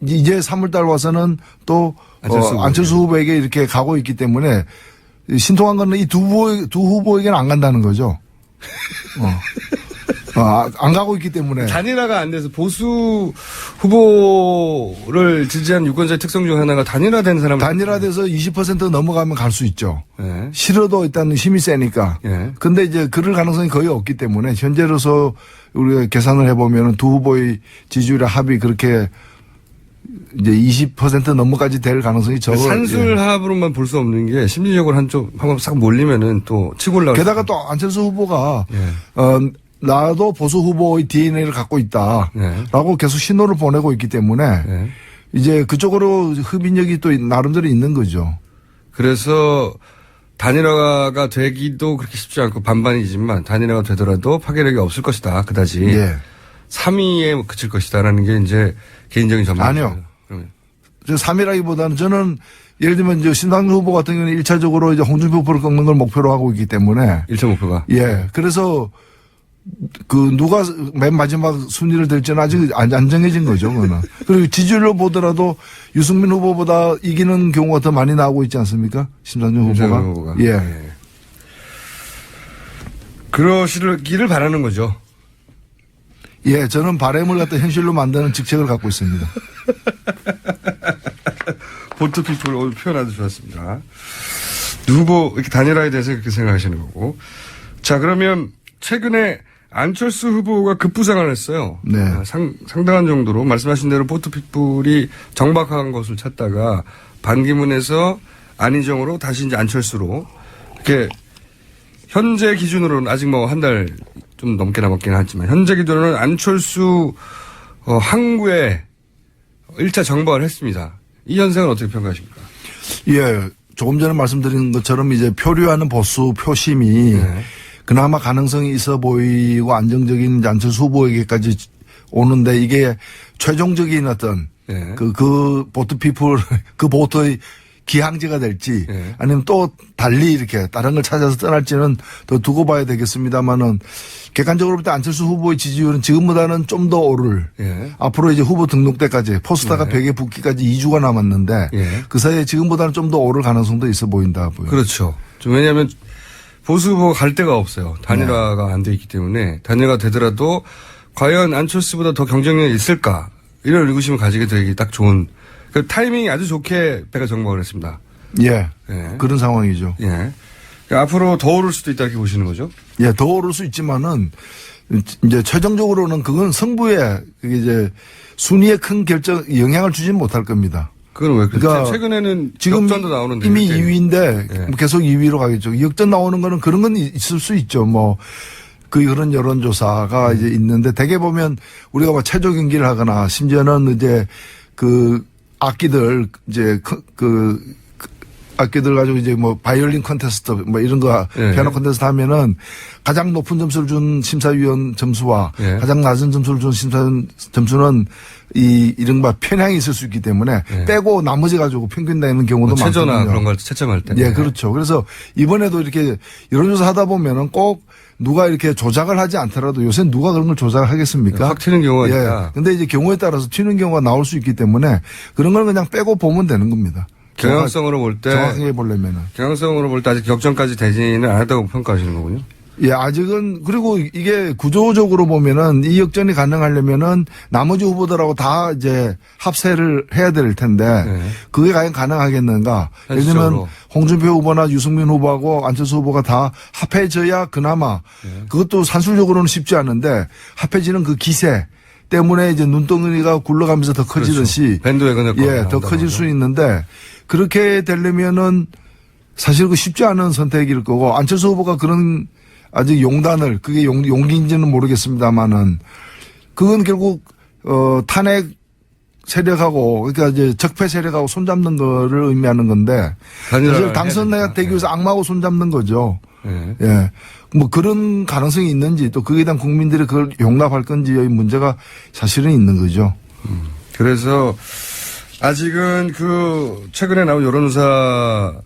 이제 3월 달 와서는 또 안철수 안철수 후보에게 이렇게 가고 있기 때문에 신통한 거는 이 두 후보에게는 안 간다는 거죠. 안 가고 있기 때문에. 단일화가 안 돼서 보수 후보를 지지한 유권자의 특성 중 하나가 단일화된 사람. 단일화돼서 20% 넘어가면 갈 수 있죠. 예. 싫어도 일단 힘이 세니까. 예. 근데 이제 그럴 가능성이 거의 없기 때문에 현재로서 우리가 계산을 해보면 두 후보의 지지율의 합이 그렇게 이제 20% 넘어까지 될 가능성이 적어요. 산술합으로만 볼 수 없는 게 심리적으로 한번 싹 몰리면은 또 치고 올라가. 게다가 또 안철수 후보가 예. 나도 보수 후보의 DNA를 갖고 있다라고 네. 계속 신호를 보내고 있기 때문에 네. 이제 그쪽으로 흡인력이 또 나름대로 있는 거죠. 그래서 단일화가 되기도 그렇게 쉽지 않고 반반이지만 단일화가 되더라도 파괴력이 없을 것이다. 그다지. 예. 3위에 그칠 것이다라는 게 이제 개인적인 전망이죠. 아니요. 3위라기보다는 저는 예를 들면 이제 신당주 후보 같은 경우는 1차적으로 이제 홍준표 후보를 꺾는 걸 목표로 하고 있기 때문에 1차 목표가. 예. 그래서 누가 맨 마지막 순위를 될지는 아직 안 정해진 거죠, 그거는. 그리고 지지율로 보더라도 유승민 후보보다 이기는 경우가 더 많이 나오고 있지 않습니까? 심상정 후보가. 예. 예. 그러시기를 바라는 거죠. 예, 저는 바램을 갖다 현실로 만드는 직책을 갖고 있습니다. 보트피플 오늘 표현 아주 좋았습니다. 누구 이렇게 단일화에 대해서 그렇게 생각하시는 거고. 자, 그러면 최근에 안철수 후보가 급부상을 했어요. 네. 상당한 정도로 말씀하신 대로 포트피플이 정박한 것을 찾다가 반기문에서 안희정으로 다시 이제 안철수로 이렇게 현재 기준으로는 아직 뭐 한 달 좀 넘게 남았긴 하지만 현재 기준으로는 안철수 항구에 1차 정박을 했습니다. 이 현상은 어떻게 평가하십니까? 예, 조금 전에 말씀드린 것처럼 이제 표류하는 보수 표심이 그나마 가능성이 있어 보이고 안정적인 이제 안철수 후보에게까지 오는데 이게 최종적인 어떤 그 보트피플 그 보트의 기항제가 될지 아니면 또 달리 이렇게 다른 걸 찾아서 떠날지는 더 두고 봐야 되겠습니다만은 객관적으로 볼 때 안철수 후보의 지지율은 지금보다는 좀 더 오를 앞으로 이제 후보 등록 때까지 포스타가 100에 붙기까지 2주가 남았는데 그 사이에 지금보다는 좀 더 오를 가능성도 있어 보인다 보여요. 그렇죠. 왜냐하면 보수 후보가 갈 데가 없어요. 단일화가 안 돼 있기 때문에 단일화가 되더라도 과연 안철수보다 더 경쟁력이 있을까 이런 의구심을 가지게 되기 딱 좋은 그 타이밍이 아주 좋게 배가 정박을 했습니다. 예. 그런 상황이죠. 예. 그러니까 앞으로 더 오를 수도 있다 이렇게 보시는 거죠? 예, 더 오를 수 있지만은 이제 최종적으로는 그건 승부에 그게 이제 순위에 큰 영향을 주지는 못할 겁니다. 그건 왜 그렇죠? 그러니까 최근에는 지금 역전도 나오는데 이미 2위인데 계속 2위로 가겠죠. 역전 나오는 거는 그런 건 있을 수 있죠. 뭐 그런 여론조사가 이제 있는데 대개 보면 우리가 뭐 체조 경기를 하거나 심지어는 이제 그 악기들 이제 악기들 가지고 이제 뭐 바이올린 콘테스트 뭐 이런 거 피아노 콘테스트 하면은 가장 높은 점수를 준 심사위원 점수와 가장 낮은 점수를 준 심사위원 점수는 이 이른바 편향이 있을 수 있기 때문에 빼고 나머지 가지고 평균 내는 경우도 많거든요. 체조나 그런 걸 채점할 때. 예, 그렇죠. 그래서 이번에도 이렇게 여론조사 하다 보면은 꼭 누가 이렇게 조작을 하지 않더라도 요새 누가 그런 걸 조작을 하겠습니까? 확 튀는 경우가 예. 있다. 근데 이제 경우에 따라서 튀는 경우가 나올 수 있기 때문에 그런 걸 그냥 빼고 보면 되는 겁니다. 경향성으로 볼 때. 정확하게 보려면은. 경향성으로 볼 때 아직 역전까지 되지는 않았다고 평가하시는 거군요. 예, 아직은 그리고 이게 구조적으로 보면은 이 역전이 가능하려면은 나머지 후보들하고 다 이제 합세를 해야 될 텐데 그게 과연 가능하겠는가? 예를 들면 홍준표 후보나 유승민 후보하고 안철수 후보가 다 합해져야 그나마 그것도 산술적으로는 쉽지 않은데 합해지는 그 기세 때문에 이제 눈덩이가 굴러가면서 더 커지듯이 그렇죠. 밴드웨건 예, 더 커질 수 있는데 그렇게 되려면은 사실 그 쉽지 않은 선택일 거고 안철수 후보가 그런 아직 용단을 그게 용기인지는 모르겠습니다만은 그건 결국 탄핵 세력하고 그러니까 이제 적폐 세력하고 손잡는 거를 의미하는 건데 사실 당선되기 위해서 악마하고 손잡는 거죠. 예. 뭐 그런 가능성이 있는지 또 거기에 대한 국민들이 그걸 용납할 건지의 문제가 사실은 있는 거죠. 그래서 아직은 그 최근에 나온 여론조사가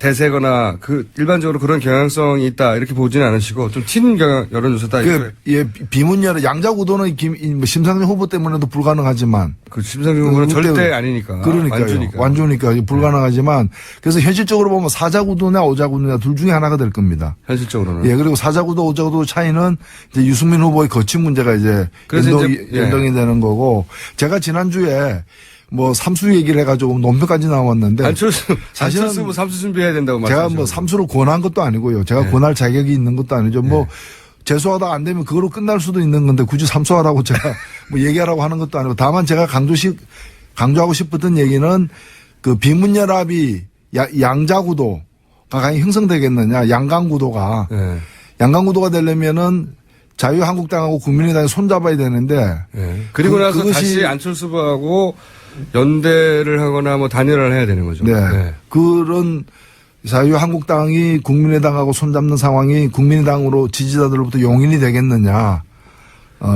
대세거나 일반적으로 그런 경향성이 있다 이렇게 보지는 않으시고 좀 튀는 여론조사다. 예, 비문여론 양자구도는 심상정 후보 때문에도 불가능하지만 그 심상정 후보는 절대 아니니까. 그러니까요. 완주니까 불가능하지만 그래서 현실적으로 보면 사자구도냐 오자구도냐 둘 중에 하나가 될 겁니다. 현실적으로는. 예, 그리고 사자구도 오자구도 차이는 이제 유승민 후보의 거친 문제가 이제 연동이 되는 거고 제가 지난주에 뭐 삼수 얘기를 해가지고 논평까지 나왔는데 안철수 사실은 뭐 삼수 준비해야 된다고 제가 말씀하셨죠. 뭐 삼수를 권한 것도 아니고요. 제가 권할 자격이 있는 것도 아니죠. 뭐 재수하다 안 되면 그거로 끝날 수도 있는 건데 굳이 삼수하라고 제가 뭐 얘기하라고 하는 것도 아니고 다만 제가 강조하고 싶었던 얘기는 그 비문연합이 양자구도가 과연 형성되겠느냐 양강구도가 양강구도가 되려면은 자유한국당하고 국민의당이 손잡아야 되는데 그리고 나서 다시 안철수 후보하고 연대를 하거나 뭐 단일화를 해야 되는 거죠. 네. 그런 자유한국당이 국민의당하고 손잡는 상황이 국민의당으로 지지자들로부터 용인이 되겠느냐.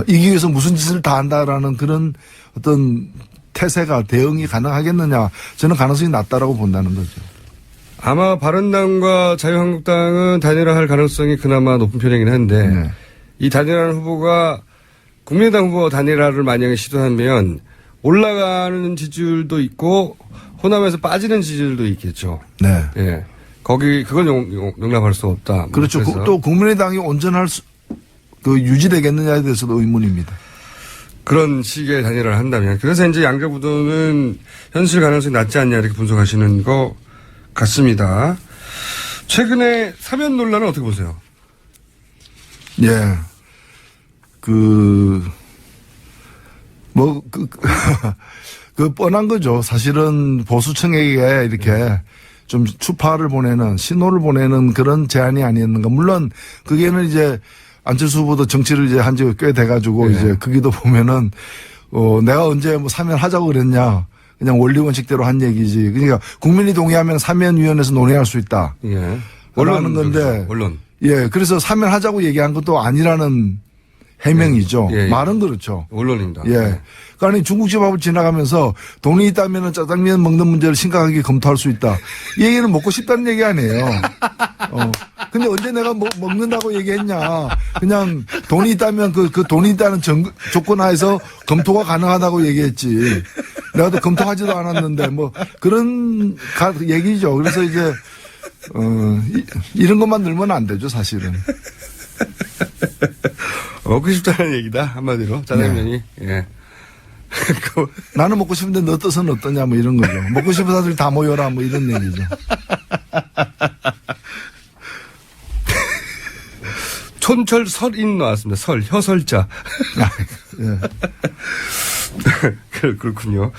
이기 위해서 무슨 짓을 다 한다라는 그런 어떤 태세가 대응이 가능하겠느냐. 저는 가능성이 낮다라고 본다는 거죠. 아마 바른당과 자유한국당은 단일화할 가능성이 그나마 높은 편이긴 한데 이 단일화하는 후보가 국민의당 후보 단일화를 만약에 시도하면 올라가는 지지율도 있고 호남에서 빠지는 지지율도 있겠죠. 네. 예. 그건 용납할 수 없다. 그렇죠. 그래서 또 국민의당이 온전할 유지되겠느냐에 대해서도 의문입니다. 그런 식의 단일화를 한다면. 그래서 이제 양자구도는 현실 가능성이 낮지 않냐 이렇게 분석하시는 것 같습니다. 최근에 사면 논란은 어떻게 보세요? 예. 뻔한 거죠. 사실은 보수층에게 이렇게 좀 추파를 보내는, 신호를 보내는 그런 제안이 아니었는가. 물론, 그게는 이제 안철수 후보도 정치를 이제 한 지 꽤 돼가지고 이제 거기도 보면은, 내가 언제 뭐 사면하자고 그랬냐. 그냥 원리 원칙대로 한 얘기지. 그러니까 국민이 동의하면 사면위원회에서 논의할 수 있다. 예. 원론은 건데. 언론. 예. 그래서 사면하자고 얘기한 것도 아니라는 해명이죠. 예. 말은 그렇죠. 언론입니다. 예. 그러니까 돈이 앞을 지나가면서 돈이 있다면 짜장면 먹는 문제를 심각하게 검토할 수 있다. 이 얘기는 먹고 싶다는 얘기 아니에요. 근데 언제 내가 먹는다고 얘기했냐. 그냥 돈이 있다면 그 돈이 있다는 조건 하에서 검토가 가능하다고 얘기했지. 내가 또 검토하지도 않았는데 뭐 그런 얘기죠. 그래서 이제 이런 것만 늘면 안 되죠, 사실은. 먹고 싶다는 얘기다, 한마디로. 짜장면이. 예. 나는 먹고 싶은데 너 뜻은 어떠냐, 뭐 이런 거죠. 먹고 싶은 사람들 다 모여라, 뭐 이런 얘기죠. 촌철설인 나왔습니다. 혀설자. 예. 그렇군요.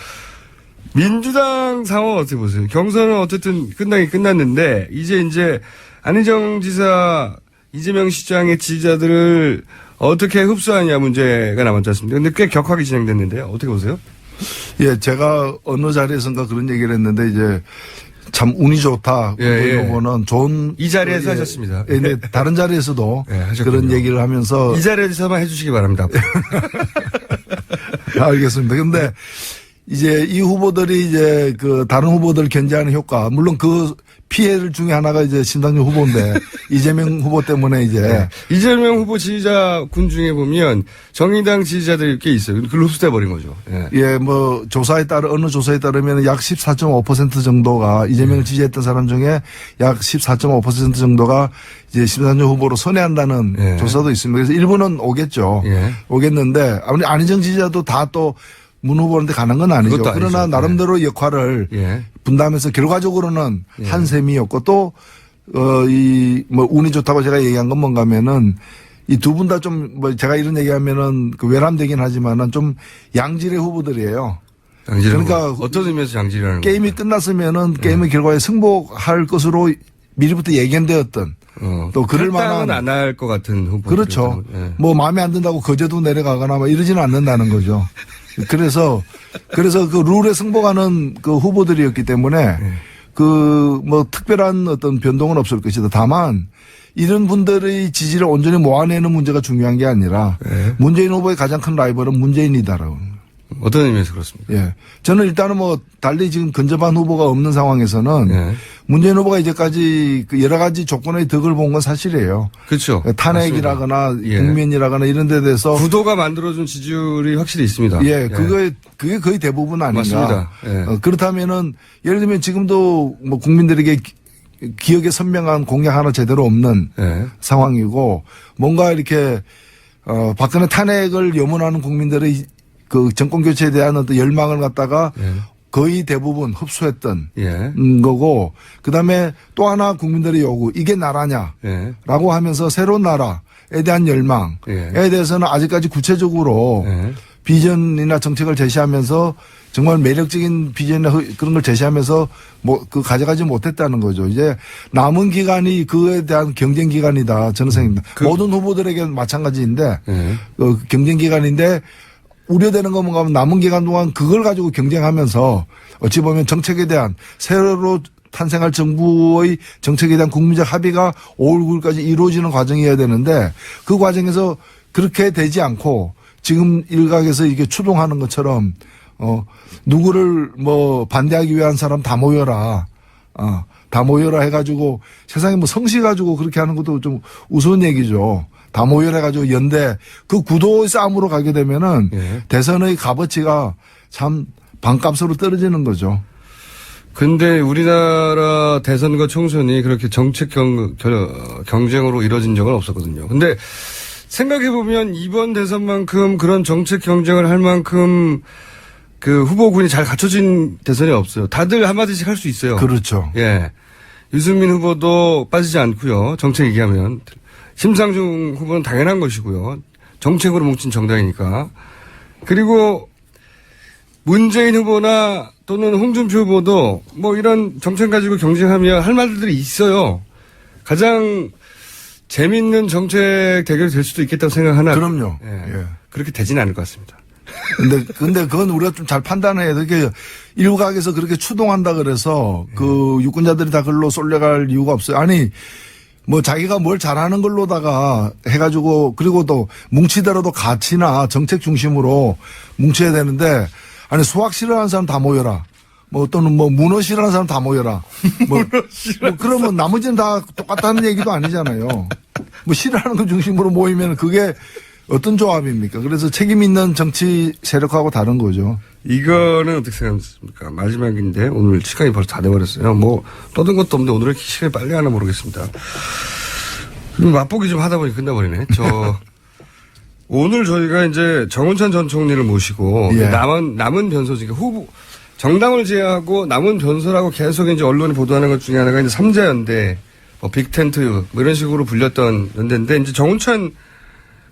민주당 상황 어떻게 보세요? 경선은 어쨌든 끝나긴 끝났는데, 이제 안희정 지사, 이재명 시장의 지지자들을 어떻게 흡수하냐 문제가 남았지 않습니까? 근데 꽤 격하게 진행됐는데요. 어떻게 보세요? 예, 제가 어느 자리에선가 그런 얘기를 했는데, 이제 참 운이 좋다. 예. 후보는 좋은. 이 자리에서 하셨습니다. 예, 네, 다른 자리에서도 그런 얘기를 하면서. 이 자리에서만 해주시기 바랍니다. 알겠습니다. 근데 이제 이 후보들이 이제 다른 후보들 견제하는 효과, 물론 그 피해를 중에 하나가 이제 심상정 후보인데 이재명 후보 때문에 이제. 네. 이재명 후보 지지자군 중에 보면 정의당 지지자들이 꽤 있어요. 그걸 흡수돼 버린 거죠. 예, 뭐 어느 조사에 따르면 약 14.5% 정도가 이재명을 지지했던 사람 중에 약 14.5% 정도가 이제 심상정 후보로 선회한다는 조사도 있습니다. 그래서 일부는 오겠죠. 오겠는데 아무리 안희정 지지자도 다 또 문 후보한테 가는 건 아니죠. 그러나 아니죠. 나름대로 역할을 분담해서 결과적으로는 한 셈이었고 또 운이 좋다고 제가 얘기한 건 뭔가 하면은 이 두 분 다 좀 제가 이런 얘기하면은 외람되긴 하지만은 좀 양질의 후보들이에요. 그러니까 어떤 의미에서 양질이라는 게임이 끝났으면은 게임의 결과에 승복할 것으로 미리부터 예견되었던 또 그럴 만한 안 할 것 같은 후보. 그렇죠. 뭐 마음에 안 든다고 거제도 내려가거나 뭐 이러지는 않는다는 거죠. 그래서 그 룰에 승복하는 그 후보들이었기 때문에 뭐 특별한 어떤 변동은 없을 것이다. 다만 이런 분들의 지지를 온전히 모아내는 문제가 중요한 게 아니라 문재인 후보의 가장 큰 라이벌은 문재인이다라고. 어떤 의미에서 그렇습니까? 예. 저는 일단은 뭐 달리 지금 근접한 후보가 없는 상황에서는 예. 문재인 후보가 이제까지 그 여러 가지 조건의 덕을 본 건 사실이에요. 그렇죠. 탄핵이라거나 맞습니다. 예. 국면이라거나 이런 데 대해서 구도가 만들어준 지지율이 확실히 있습니다. 예, 그게 거의 대부분 아닌가. 맞습니다. 예. 그렇다면은 예를 들면 지금도 뭐 국민들에게 기억에 선명한 공약 하나 제대로 없는 예. 상황이고 뭔가 이렇게 박근혜 탄핵을 염원하는 국민들의 그 정권 교체에 대한 어떤 열망을 갖다가 예. 거의 대부분 흡수했던 예. 거고 그다음에 또 하나 국민들의 요구 이게 나라냐라고 예. 하면서 새로운 나라에 대한 열망에 예. 대해서는 아직까지 구체적으로 예. 비전이나 정책을 제시하면서 정말 매력적인 비전이나 그런 걸 제시하면서 뭐 그 가져가지 못했다는 거죠. 이제 남은 기간이 그에 대한 경쟁 기간이다. 저는 생각합니다. 모든 후보들에게 마찬가지인데 예. 경쟁 기간인데 우려되는 건 뭔가 하면 남은 기간 동안 그걸 가지고 경쟁하면서 어찌 보면 정책에 대한 새로 탄생할 정부의 정책에 대한 국민적 합의가 5월 9일까지 이루어지는 과정이어야 되는데 그 과정에서 그렇게 되지 않고 지금 일각에서 이게 추동하는 것처럼 누구를 뭐 반대하기 위한 사람 다 모여라. 다 모여라 해가지고 세상에 뭐 성씨 가지고 그렇게 하는 것도 좀 우스운 얘기죠. 다 모여라 해가지고 연대 그 구도의 싸움으로 가게 되면은 예. 대선의 값어치가 참 반값으로 떨어지는 거죠. 근데 우리나라 대선과 총선이 그렇게 정책 경쟁으로 이뤄진 적은 없었거든요. 근데 생각해보면 이번 대선만큼 그런 정책 경쟁을 할 만큼 그 후보군이 잘 갖춰진 대선이 없어요. 다들 한마디씩 할 수 있어요. 그렇죠. 예. 유승민 후보도 빠지지 않고요. 정책 얘기하면. 심상중 후보는 당연한 것이고요. 정책으로 뭉친 정당이니까. 그리고 문재인 후보나 또는 홍준표 후보도 뭐 이런 정책 가지고 경쟁하면 할 말들이 있어요. 가장 재밌는 정책 대결이 될 수도 있겠다고 생각하나. 그럼요. 예. 예. 그렇게 되지는 않을 것 같습니다. 근데 그건 우리가 좀 잘 판단해야 돼. 이렇게 일각에서 그렇게 추동한다 그래서 그 유권자들이 다 글로 쏠려갈 이유가 없어요. 아니, 뭐 자기가 뭘 잘하는 걸로다가 해가지고 그리고 또 뭉치더라도 가치나 정책 중심으로 뭉쳐야 되는데 아니 수학 싫어하는 사람 다 모여라. 뭐 또는 뭐 문어 싫어하는 사람 다 모여라. 뭐 그러면 나머지는 다 똑같다는 얘기도 아니잖아요. 뭐 싫어하는 거 중심으로 모이면 그게 어떤 조합입니까? 그래서 책임 있는 정치 세력하고 다른 거죠. 이거는 어떻게 생각하십니까? 마지막인데 오늘 시간이 벌써 다 돼버렸어요. 뭐 떠든 것도 없는데 오늘 시간이 빨리 가나 모르겠습니다. 맛보기 좀 하다 보니 끝나버리네. 오늘 저희가 이제 정운찬 전 총리를 모시고 예. 남은 변소 중에 후보 정당을 제외하고 남은 변소라고 계속 이제 언론이 보도하는 것 중에 하나가 이제 삼자연대, 뭐 빅텐트 뭐 이런 식으로 불렸던 연대인데 이제 정운찬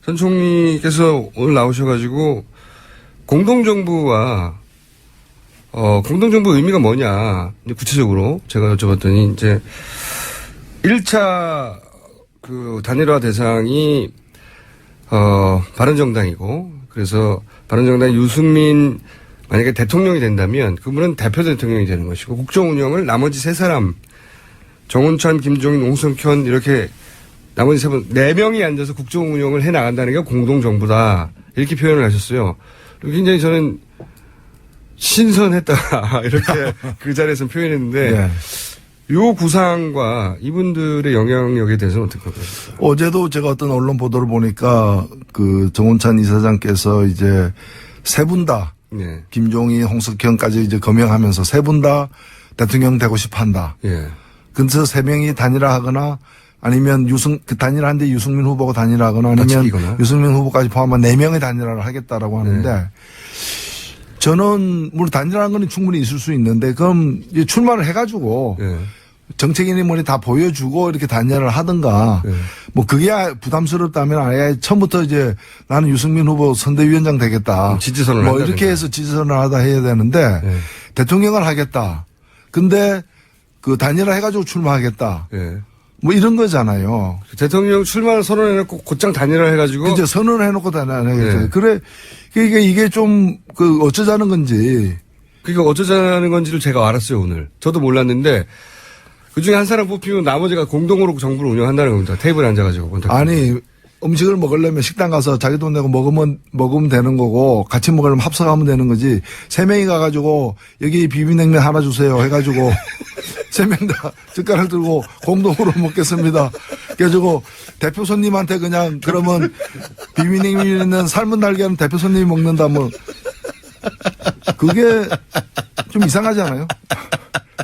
전 총리께서 오늘 나오셔가지고 공동정부와 공동정부 의미가 뭐냐 이제 구체적으로 제가 여쭤봤더니 이제 1차 그 단일화 대상이 바른정당이고 그래서 바른정당 유승민 만약에 대통령이 된다면 그분은 대표 대통령이 되는 것이고 국정 운영을 나머지 세 사람 정운찬, 김종인, 홍성현 이렇게 나머지 세 분, 4명이 앉아서 국정 운영을 해 나간다는 게 공동정부다. 이렇게 표현을 하셨어요. 굉장히 저는 신선했다. 이렇게 그 자리에서 표현했는데, 네. 요 구상과 이분들의 영향력에 대해서는 어떻게 보십니까? 어제도 제가 어떤 언론 보도를 보니까 그 정운찬 이사장께서 이제 세 분 다, 네. 김종인, 홍석현까지 이제 거명하면서 세 분 다 대통령 되고 싶어 한다. 예. 그래서 세 명이 단일화하거나 아니면 단일화한데 유승민 후보가 단일화하거나 아니면 다치기거나. 유승민 후보까지 포함한 4명의 단일화를 하겠다라고 하는데 네. 저는 물론 단일화한 건 충분히 있을 수 있는데 그럼 이제 출마를 해가지고 예. 정책인이 뭐니 다 보여주고 이렇게 단일화를 하든가 네. 뭐 그게 부담스럽다면 아예 처음부터 이제 나는 유승민 후보 선대위원장 되겠다. 지지선을 뭐 한다든가. 이렇게 해서 지지선을 하다 해야 되는데 네. 대통령을 하겠다. 근데 그 단일화 해가지고 출마하겠다. 예. 뭐 이런 거잖아요. 대통령 출마를 선언해놓고 곧장 단일화 해가지고. 이제 선언을 해놓고 단일화하겠죠. 네. 그래 이게 좀 그 어쩌자는 건지. 그러니까 어쩌자는 건지를 제가 알았어요, 오늘. 저도 몰랐는데, 그 중에 한 사람 뽑히면 나머지가 공동으로 정부를 운영한다는 겁니다. 테이블에 앉아가지고. 아니 음식을 먹으려면 식당 가서 자기 돈 내고 먹으면 되는 거고 같이 먹으려면 합석하면 되는 거지. 3명이 가가지고 여기 비빔냉면 하나 주세요 해가지고 3명 다 젓가락 들고 공동으로 먹겠습니다. 그래가지고 대표 손님한테 그냥 그러면 비빔냉면은 삶은 달걀은 대표 손님이 먹는다 뭐 그게 좀 이상하잖아요.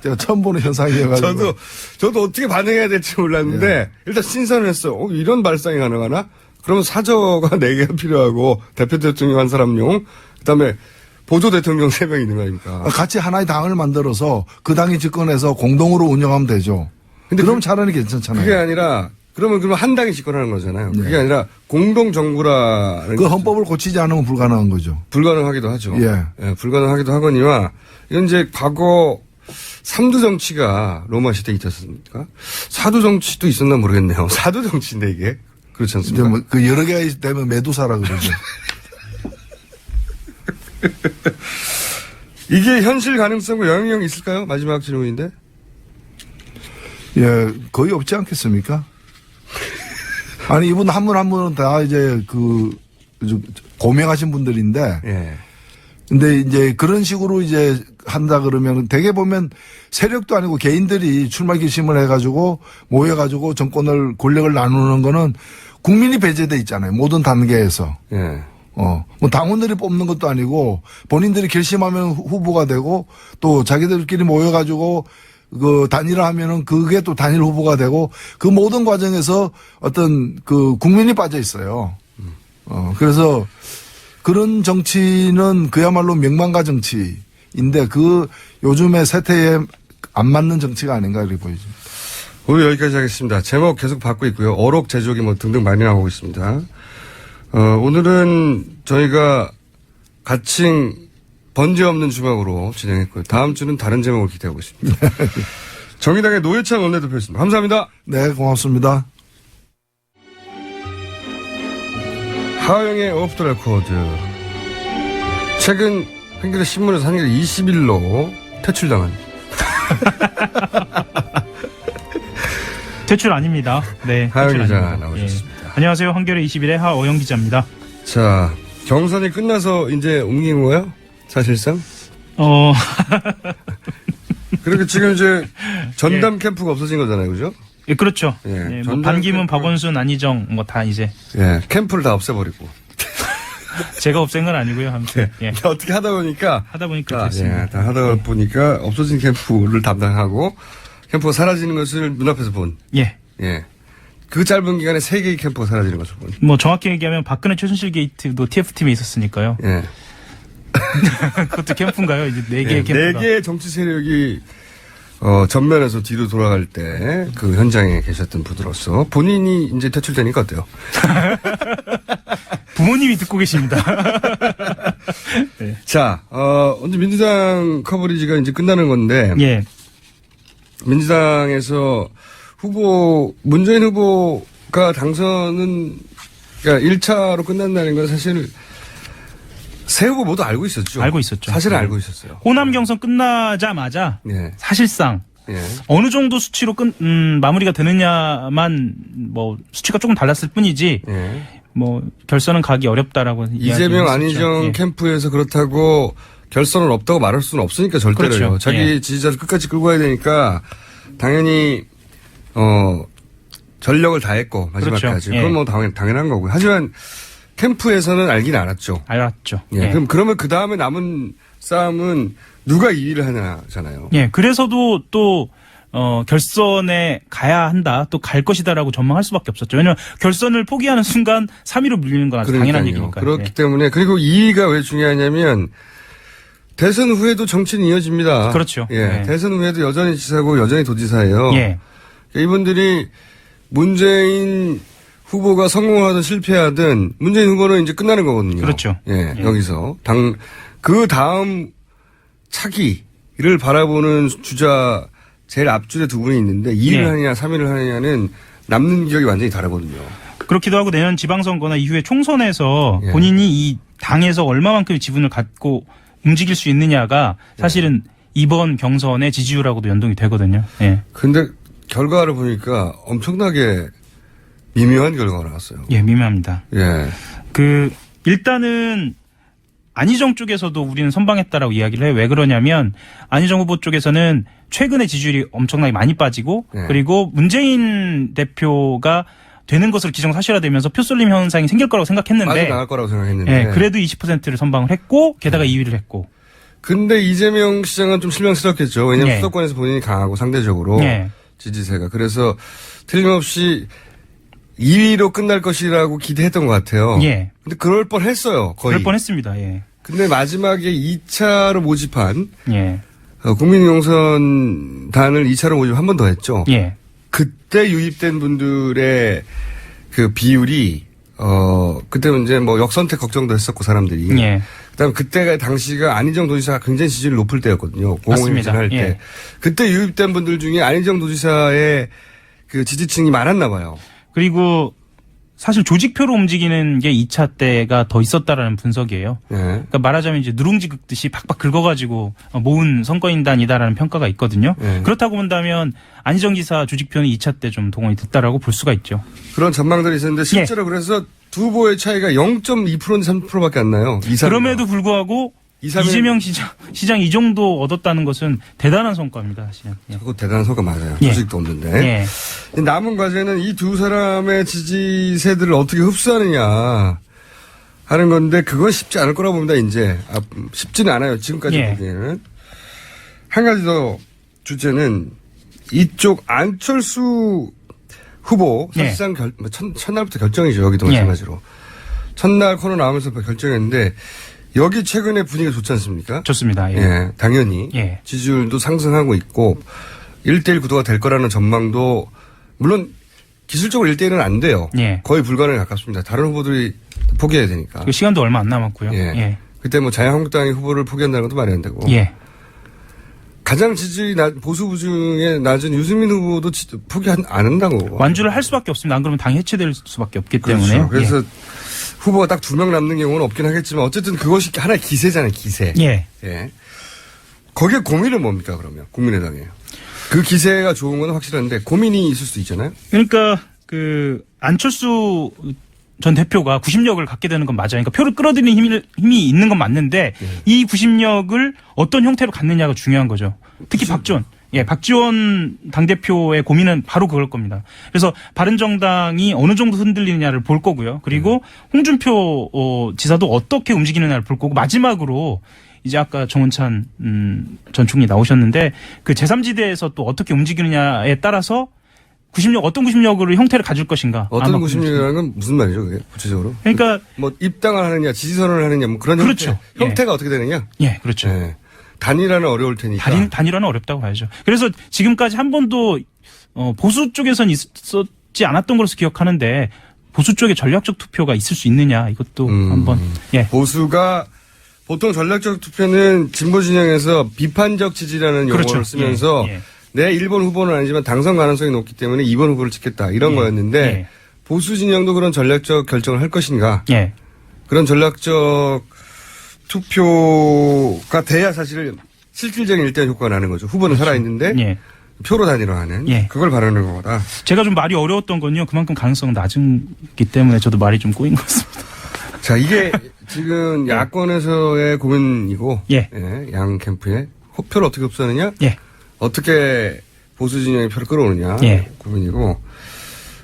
제가 처음 보는 현상이어가지고. 저도 어떻게 반응해야 될지 몰랐는데, 일단 신선했어. 이런 발상이 가능하나? 그러면 사저가 4개가 필요하고, 대표 대통령 한 사람용, 그 다음에 보조 대통령 3명 있는 거 아닙니까? 같이 하나의 당을 만들어서 그 당이 집권해서 공동으로 운영하면 되죠. 근데 그럼 차라리 괜찮잖아요. 그게 아니라, 그러면 한 당이 집권하는 거잖아요. 네. 그게 아니라 공동정부라는. 그 헌법을 고치지 않으면 불가능한 거죠. 불가능하기도 하죠. 예. 불가능하기도 하거니와, 이건 이제 과거, 3두 정치가 로마 시대에 있었습니까? 4두 정치도 있었나 모르겠네요. 4두 정치인데 이게. 그렇지 않습니까? 이제 뭐 그 여러 개가 되면 메두사라 그러죠. 이게 현실 가능성과 영향력이 있을까요? 마지막 질문인데. 예, 거의 없지 않겠습니까? 아니, 이분 한 분 한 분은 다 이제 고명하신 분들인데. 예. 근데 이제 그런 식으로 이제 한다 그러면 대개 보면 세력도 아니고 개인들이 출마 결심을 해가지고 모여가지고 정권을 권력을 나누는 거는 국민이 배제돼 있잖아요. 모든 단계에서. 예. 뭐 당원들이 뽑는 것도 아니고 본인들이 결심하면 후보가 되고 또 자기들끼리 모여가지고 그 단일화 하면은 그게 또 단일 후보가 되고 그 모든 과정에서 어떤 그 국민이 빠져 있어요. 그래서 그런 정치는 그야말로 명망가 정치인데 그 요즘의 세태에 안 맞는 정치가 아닌가 이렇게 보여집니다. 오늘 여기까지 하겠습니다. 제목 계속 받고 있고요. 어록, 제조기 뭐 등등 많이 나오고 있습니다. 오늘은 저희가 가칭 번제 없는 주먹으로 진행했고요. 다음 주는 다른 제목을 기대하고 있습니다. 정의당의 노회찬 원내대표였습니다. 감사합니다. 네, 고맙습니다. 하영의 오프 더 레코드. 최근 한겨레 신문에서 한겨레 20일로 퇴출당한. 퇴출 아닙니다. 네. 하영 퇴출 기자 아닙니다. 나오셨습니다. 예. 안녕하세요. 한겨레 21의 하어영 기자입니다. 자, 경선이 끝나서 이제 옮긴 거예요? 사실상? 그렇게 지금 이제 전담 캠프가 없어진 거잖아요. 그죠? 예, 그렇죠. 예, 예, 뭐 전담 반기문, 캠프. 박원순, 안희정 뭐 다 이제 예, 캠프를 다 없애버리고. 제가 없앤 건 아니고요. 아무튼 예. 어떻게 하다 보니까. 하다 보니까 됐습니다. 예, 다 하다 보니까 없어진 캠프를 담당하고 캠프가 사라지는 것을 눈앞에서 본. 예. 예. 그 짧은 기간에 3개의 캠프가 사라지는 것을 본. 뭐 정확히 얘기하면 박근혜 최순실 게이트도 TF팀에 있었으니까요. 예. 그것도 캠프인가요? 이제 4개의 예, 캠프가. 4개의 정치 세력이 전면에서 뒤로 돌아갈 때 그 현장에 계셨던 분으로서 본인이 이제 퇴출되니까 어때요? 부모님이 듣고 계십니다. 네. 자, 언제 민주당 커버리지가 이제 끝나는 건데. 예. 민주당에서 문재인 후보가 당선은, 그러니까 1차로 끝난다는 건 사실 세 후보 모두 알고 있었죠. 알고 있었죠. 사실은 네. 알고 있었어요. 호남 경선 끝나자마자 예. 사실상 예. 어느 정도 수치로 마무리가 되느냐만 뭐 수치가 조금 달랐을 뿐이지 예. 뭐 결선은 가기 어렵다라고 이재명, 이야기했었죠. 안희정 예. 캠프에서 그렇다고 결선은 없다고 말할 수는 없으니까 절대로요. 그렇죠. 자기 예. 지지자를 끝까지 끌고 가야 되니까 당연히 전력을 다했고 마지막까지. 그렇죠. 예. 그건 뭐 당연한 거고요. 하지만 캠프에서는 알긴 알았죠. 알았죠. 예. 예. 그러면 그 다음에 남은 싸움은 누가 2위를 하냐잖아요. 예. 그래서도 또 결선에 가야 한다, 또 갈 것이다라고 전망할 수밖에 없었죠. 왜냐하면 결선을 포기하는 순간 3위로 밀리는 건 아주 당연한 얘기니까. 그렇기 예. 때문에 그리고 2위가 왜 중요하냐면 대선 후에도 정치는 이어집니다. 그렇죠. 예. 예. 대선 후에도 여전히 지사고 여전히 도지사예요. 예. 그러니까 이분들이 문재인 후보가 성공하든 실패하든 문재인 후보는 이제 끝나는 거거든요. 그렇죠. 예. 예. 여기서 그 다음 차기를 바라보는 주자 제일 앞줄에 두 분이 있는데 2위를 예. 하느냐 3위를 하느냐는 남는 기억이 완전히 다르거든요. 그렇기도 하고 내년 지방선거나 이후에 총선에서 예. 본인이 이 당에서 얼마만큼의 지분을 갖고 움직일 수 있느냐가 사실은 이번 경선의 지지율하고도 연동이 되거든요. 예. 근데 결과를 보니까 엄청나게 미묘한 결과가 나왔어요. 예, 미묘합니다. 예. 일단은 안희정 쪽에서도 우리는 선방했다라고 이야기를 해요. 왜 그러냐면 안희정 후보 쪽에서는 최근에 지지율이 엄청나게 많이 빠지고 네. 그리고 문재인 대표가 되는 것으로 기정사실화되면서 표쏠림 현상이 생길 거라고 생각했는데 빠져나갈 거라고 생각했는데. 예, 그래도 20%를 선방을 했고 게다가 2위를 했고. 근데 이재명 시장은 좀 실망스럽겠죠. 왜냐하면 예. 수도권에서 본인이 강하고 상대적으로 예. 지지세가. 그래서 틀림없이 2위로 끝날 것이라고 기대했던 것 같아요. 예. 근데 그럴 뻔했어요. 거의. 그럴 뻔했습니다. 예. 근데 마지막에 2차로 모집한 예. 국민용선단을 2차로 모집 한 번 더 했죠. 예. 그때 유입된 분들의 그 비율이 그때는 이제 뭐 역선택 걱정도 했었고 사람들이. 예. 그다음 그때가 당시가 안희정 도지사가 굉장히 지지율이 높을 때였거든요. 맞습니다. 공공임진할 때. 예. 그때 유입된 분들 중에 안희정 도지사의 그 지지층이 많았나 봐요. 그리고 사실 조직표로 움직이는 게 2차 때가 더 있었다라는 분석이에요. 예. 그러니까 말하자면 이제 누룽지 긁듯이 팍팍 긁어가지고 모은 선거인단이다라는 평가가 있거든요. 네. 그렇다고 본다면 안희정 지사 조직표는 2차 때 좀 동원이 됐다라고 볼 수가 있죠. 그런 전망들이 있었는데 실제로 그래서 두 후보의 차이가 0.2%인지 3%밖에 안 나요. 2, 3%. 그럼에도 불구하고 2, 3일 이재명 시장 이 정도 얻었다는 것은 대단한 성과입니다. 사실은. 예. 그거 대단한 성과 맞아요. 예. 소식도 없는데. 예. 남은 과제는 이 두 사람의 지지세들을 어떻게 흡수하느냐 하는 건데 그건 쉽지 않을 거라고 봅니다. 이제 쉽지는 않아요. 지금까지 예. 보기에는. 한 가지 더 주제는 이쪽 안철수 후보 예. 사실상 첫날부터 결정이죠. 여기도 마찬가지로. 첫날 코너 나오면서 결정했는데 여기 최근에 분위기가 좋지 않습니까? 좋습니다. 예. 예, 당연히 예. 지지율도 상승하고 있고 1대1 구도가 될 거라는 전망도 물론 기술적으로 1대1은 안 돼요. 예. 거의 불가능에 가깝습니다. 다른 후보들이 포기해야 되니까. 그 시간도 얼마 안 남았고요. 예. 예. 그때 뭐 자유한국당이 후보를 포기한다는 것도 말이 안 되고. 예. 가장 지지율이 보수 후보 중에 낮은 유승민 후보도 포기 안 한다고. 완주를 할 수밖에 없습니다. 안 그러면 당이 해체될 수밖에 없기 그렇죠. 때문에. 그래서 후보가 딱 2명 남는 경우는 없긴 하겠지만 어쨌든 그것이 하나의 기세잖아요. 기세. 예. 예. 거기에 고민은 뭡니까 그러면 국민의당이에요. 그 기세가 좋은 건 확실한데 고민이 있을 수 있잖아요. 그러니까 그 안철수 전 대표가 구심력을 갖게 되는 건 맞아요. 그러니까 표를 끌어들이는 힘이 있는 건 맞는데 이 구심력을 어떤 형태로 갖느냐가 중요한 거죠. 특히 박지원. 예, 박지원 당대표의 고민은 바로 그럴 겁니다. 그래서 바른정당이 어느 정도 흔들리느냐를 볼 거고요. 그리고 홍준표 지사도 어떻게 움직이느냐를 볼 거고 마지막으로 이제 아까 정은찬 전 총리 나오셨는데 그 제3지대에서 또 어떻게 움직이느냐에 따라서 어떤 구심력으로 형태를 가질 것인가. 어떤 구심력이라는 건 무슨 말이죠, 그게 구체적으로? 그러니까 뭐 입당을 하느냐, 지지선언을 하느냐, 뭐 그런 그렇죠. 형태가 어떻게 되느냐? 예, 그렇죠. 예. 단일화는 어려울 테니까. 단일화는 어렵다고 봐야죠. 그래서 지금까지 한 번도 보수 쪽에선 있었지 않았던 것으로 기억하는데 보수 쪽에 전략적 투표가 있을 수 있느냐 이것도 한번. 예. 보수가 보통 전략적 투표는 진보 진영에서 비판적 지지라는 용어를 그렇죠. 쓰면서 예. 내 1번 후보는 아니지만 당선 가능성이 높기 때문에 2번 후보를 찍겠다 이런 거였는데 예. 보수 진영도 그런 전략적 결정을 할 것인가? 예. 그런 전략적 투표가 돼야 사실 실질적인 일대 효과가 나는 거죠. 후보는 살아있는데 예. 표로 단일화하는 예. 그걸 바라는 거다. 제가 좀 말이 어려웠던 건요. 그만큼 가능성은 낮은기 때문에 저도 말이 좀 꼬인 것 같습니다. 자, 이게 지금 야권에서의 고민이고 예. 양 캠프의 표를 어떻게 흡수하느냐? 예. 어떻게 보수 진영의 표를 끌어오느냐? 예. 고민이고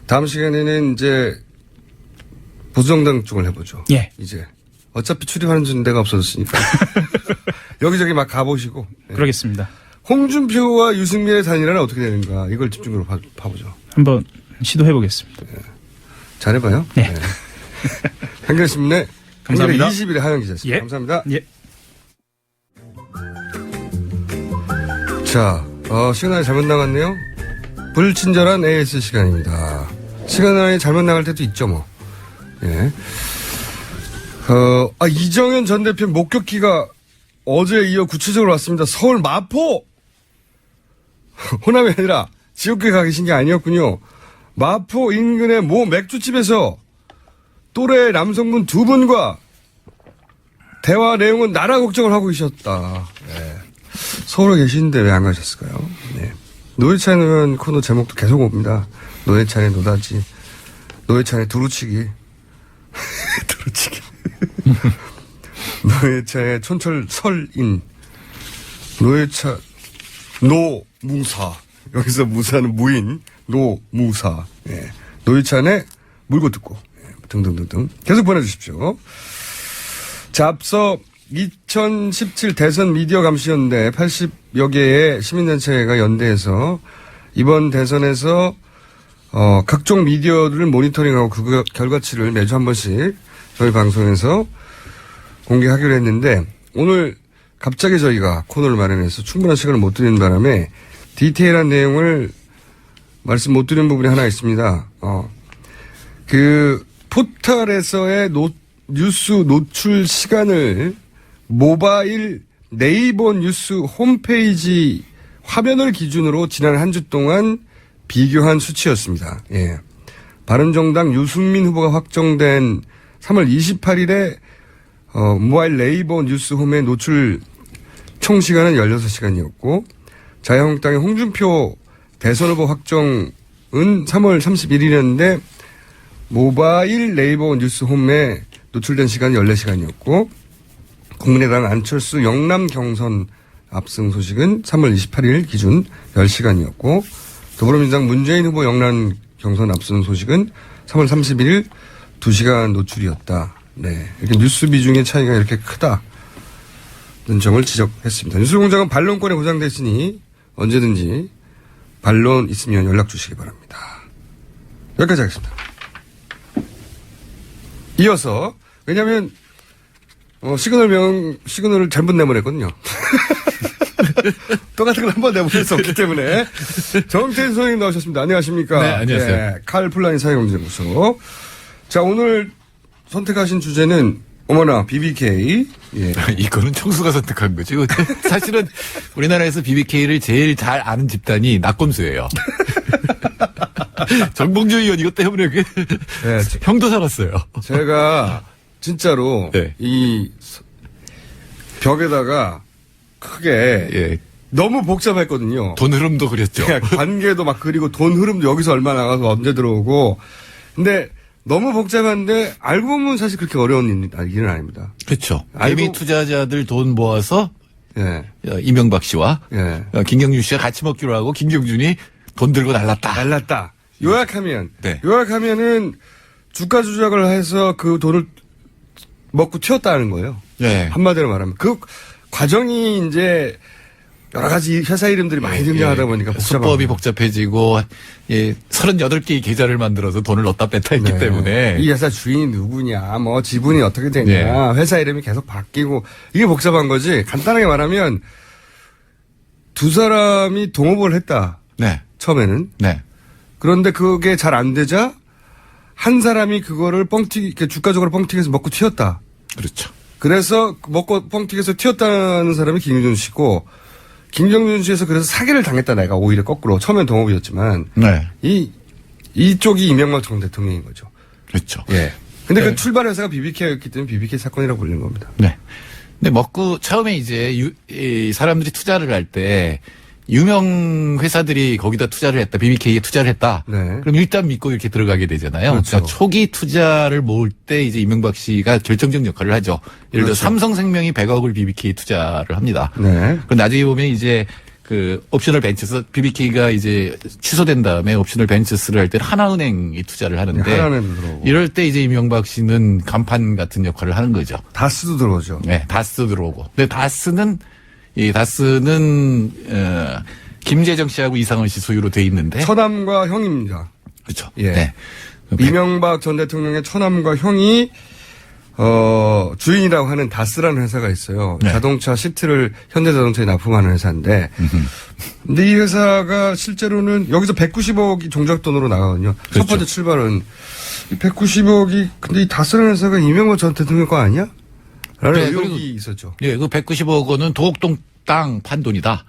다음 시간에는 이제 보수정당 쪽을 해보죠. 예. 이제 어차피 출입하는 데가 없어졌으니까 여기저기 막 가보시고. 예. 그러겠습니다. 홍준표와 유승민의 단일화는 어떻게 되는가 이걸 집중적으로 봐보죠. 한번 시도해 보겠습니다. 잘해봐요. 네. 한겨레신문의 감사합니다. 20일의 하영 기자였습니다. 예. 감사합니다. 예. 자, 시간 안에 잘못 나갔네요. 불친절한 AS 시간입니다. 시간 안에 잘못 나갈 때도 있죠, 뭐. 예. 이정현 전 대표 목격기가 어제 이어 구체적으로 왔습니다. 서울 마포! 호남이 아니라 지역에 가 계신 게 아니었군요. 마포 인근의 모 맥주집에서 또래 남성분 2분과 대화 내용은 나라 걱정을 하고 계셨다. 네. 서울에 계시는데 왜 안 가셨을까요? 네. 노회찬 의원 코너 제목도 계속 옵니다. 노회찬의 노다지. 노회찬의 두루치기. 두루치기. 노회찬의 촌철설인. 노회찬, 노무사. 여기서 무사는 무인, 노무사. 예. 노회찬의 물고 뜯고. 예. 등등등등. 계속 보내주십시오. 자, 앞서 2017 대선 미디어 감시연대 80여 개의 시민단체가 연대해서 이번 대선에서 각종 미디어들을 모니터링하고 그 결과치를 매주 한 번씩 저희 방송에서 공개하기로 했는데 오늘 갑자기 저희가 코너를 마련해서 충분한 시간을 못 드리는 바람에 디테일한 내용을 말씀 못 드리는 부분이 하나 있습니다. 그 포털에서의 뉴스 노출 시간을 모바일 네이버 뉴스 홈페이지 화면을 기준으로 지난 한 주 동안 비교한 수치였습니다. 예. 바른정당 유승민 후보가 확정된 3월 28일에 모바일 네이버 뉴스 홈의 노출 총 시간은 16시간이었고 자유한국당의 홍준표 대선 후보 확정은 3월 31일이었는데 모바일 네이버 뉴스 홈에 노출된 시간이 14시간이었고 국민의당 안철수 영남 경선 압승 소식은 3월 28일 기준 10시간이었고 더불어민주당 문재인 후보 영남 경선 압승 소식은 3월 31일 2시간 노출이었다. 네. 이렇게 뉴스 비중의 차이가 이렇게 크다는 점을 지적했습니다. 뉴스공장은 반론권에 보장됐으니 언제든지 반론 있으면 연락 주시기 바랍니다. 여기까지 하겠습니다. 이어서 왜냐하면 시그널을 잘못 내보냈거든요. 똑같은 걸 한 번 내보낼 수 없기 때문에 정태인 선생님 나오셨습니다. 안녕하십니까? 네, 안녕하세요. 네, 칼 플라인 사회공제부서. 자, 오늘 선택하신 주제는 어머나 BBK. 예. 이거는 청수가 선택한 거죠. 사실은 우리나라에서 BBK를 제일 잘 아는 집단이 낙검수예요. 정봉주 의원 이것 때문에 네, 형도 살았어요. 제가 진짜로 네. 이 벽에다가 크게 너무 복잡했거든요. 돈 흐름도 그렸죠. 관계도 막 그리고 돈 흐름도 여기서 얼마 나가서 언제 들어오고. 근데 너무 복잡한데 알고 보면 사실 그렇게 어려운 일은 아닙니다. 그렇죠. 개미 투자자들 돈 모아서 이명박 씨와 김경준 씨가 같이 먹기로 하고 김경준이 돈 들고 날랐다. 요약하면은 주가 조작을 해서 그 돈을 먹고 튀었다는 거예요. 네. 한마디로 말하면 그 과정이 이제 여러 가지 회사 이름들이 많이 등장하다 보니까 수법이 복잡해지고 38개의 계좌를 만들어서 돈을 넣었다 뺐다 했기 때문에 이 회사 주인이 누구냐, 뭐 지분이 어떻게 되냐, 회사 이름이 계속 바뀌고 이게 복잡한 거지. 간단하게 말하면 두 사람이 동업을 했다. 처음에는. 그런데 그게 잘 안 되자 한 사람이 그거를 주가적으로 뻥튀기해서 먹고 튀었다. 그렇죠. 그래서 먹고 뻥튀기해서 튀었다는 사람이 김경준 씨고 김경준 씨에서 그래서 사기를 당했다 내가 오히려 거꾸로 처음엔 동업이었지만 이쪽이 이명박 전 대통령인 거죠. 그렇죠. 예. 근데 그 출발 회사가 BBK였기 때문에 BBK 사건이라고 불리는 겁니다. 네. 근데 먹고 처음에 이제 사람들이 투자를 할 때 유명 회사들이 거기다 투자를 했다. BBK에 투자를 했다. 그럼 일단 믿고 이렇게 들어가게 되잖아요. 그렇죠. 그러니까 초기 투자를 모을 때 이제 이명박 씨가 결정적 역할을 하죠. 예를 들어 삼성생명이 100억을 BBK에 투자를 합니다. 그럼 나중에 보면 이제 그 옵셔널 벤처스 BBK가 이제 취소된 다음에 옵셔널 벤처스를 할 때 하나은행이 투자를 하는데 이럴 때 이제 이명박 씨는 간판 같은 역할을 하는 거죠. 다스도 들어오죠. 네, 다스 들어오고. 근데 다스는 김재정 씨하고 이상은 씨 소유로 돼 있는데 처남과 형입니다. 그렇죠. 예. 이명박 전 대통령의 처남과 형이 주인이라고 하는 다스라는 회사가 있어요. 자동차 시트를 현대자동차에 납품하는 회사인데 근데 이 회사가 실제로는 여기서 190억이 종잣돈으로 나가거든요. 첫 번째 출발은 이 190억이 근데 이 다스라는 회사가 이명박 전 대통령 거 아니야? 라는 의혹이 있었죠. 예, 그 190억 원은 도곡동 땅 판돈이다.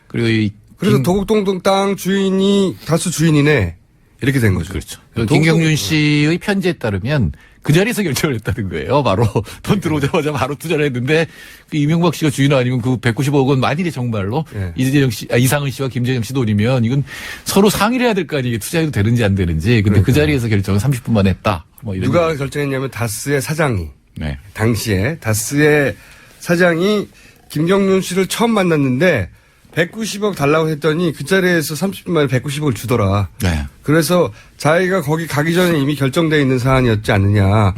그리고 그래서 도곡동 땅 주인이 다스 주인이네. 이렇게 된 거죠. 그렇죠. 김경준 씨의 편지에 따르면 그 자리에서 결정을 했다는 거예요. 바로 돈 들어오자마자 바로 투자를 했는데 그 이명박 씨가 주인 아니면 그 190억 원 만일에 정말로 이상은 씨와 김재정 씨 돈이면 이건 서로 상의를 해야 될 거 아니에요. 투자해도 되는지 안 되는지. 근데 그 자리에서 결정을 30분 만에 했다. 뭐 이런. 누가 결정했냐면 다스의 사장이 네. 당시에 다스의 사장이 김경준 씨를 처음 만났는데 190억 달라고 했더니 그 자리에서 30분 만에 190억을 주더라. 네. 그래서 자기가 거기 가기 전에 이미 결정되어 있는 사안이었지 않느냐.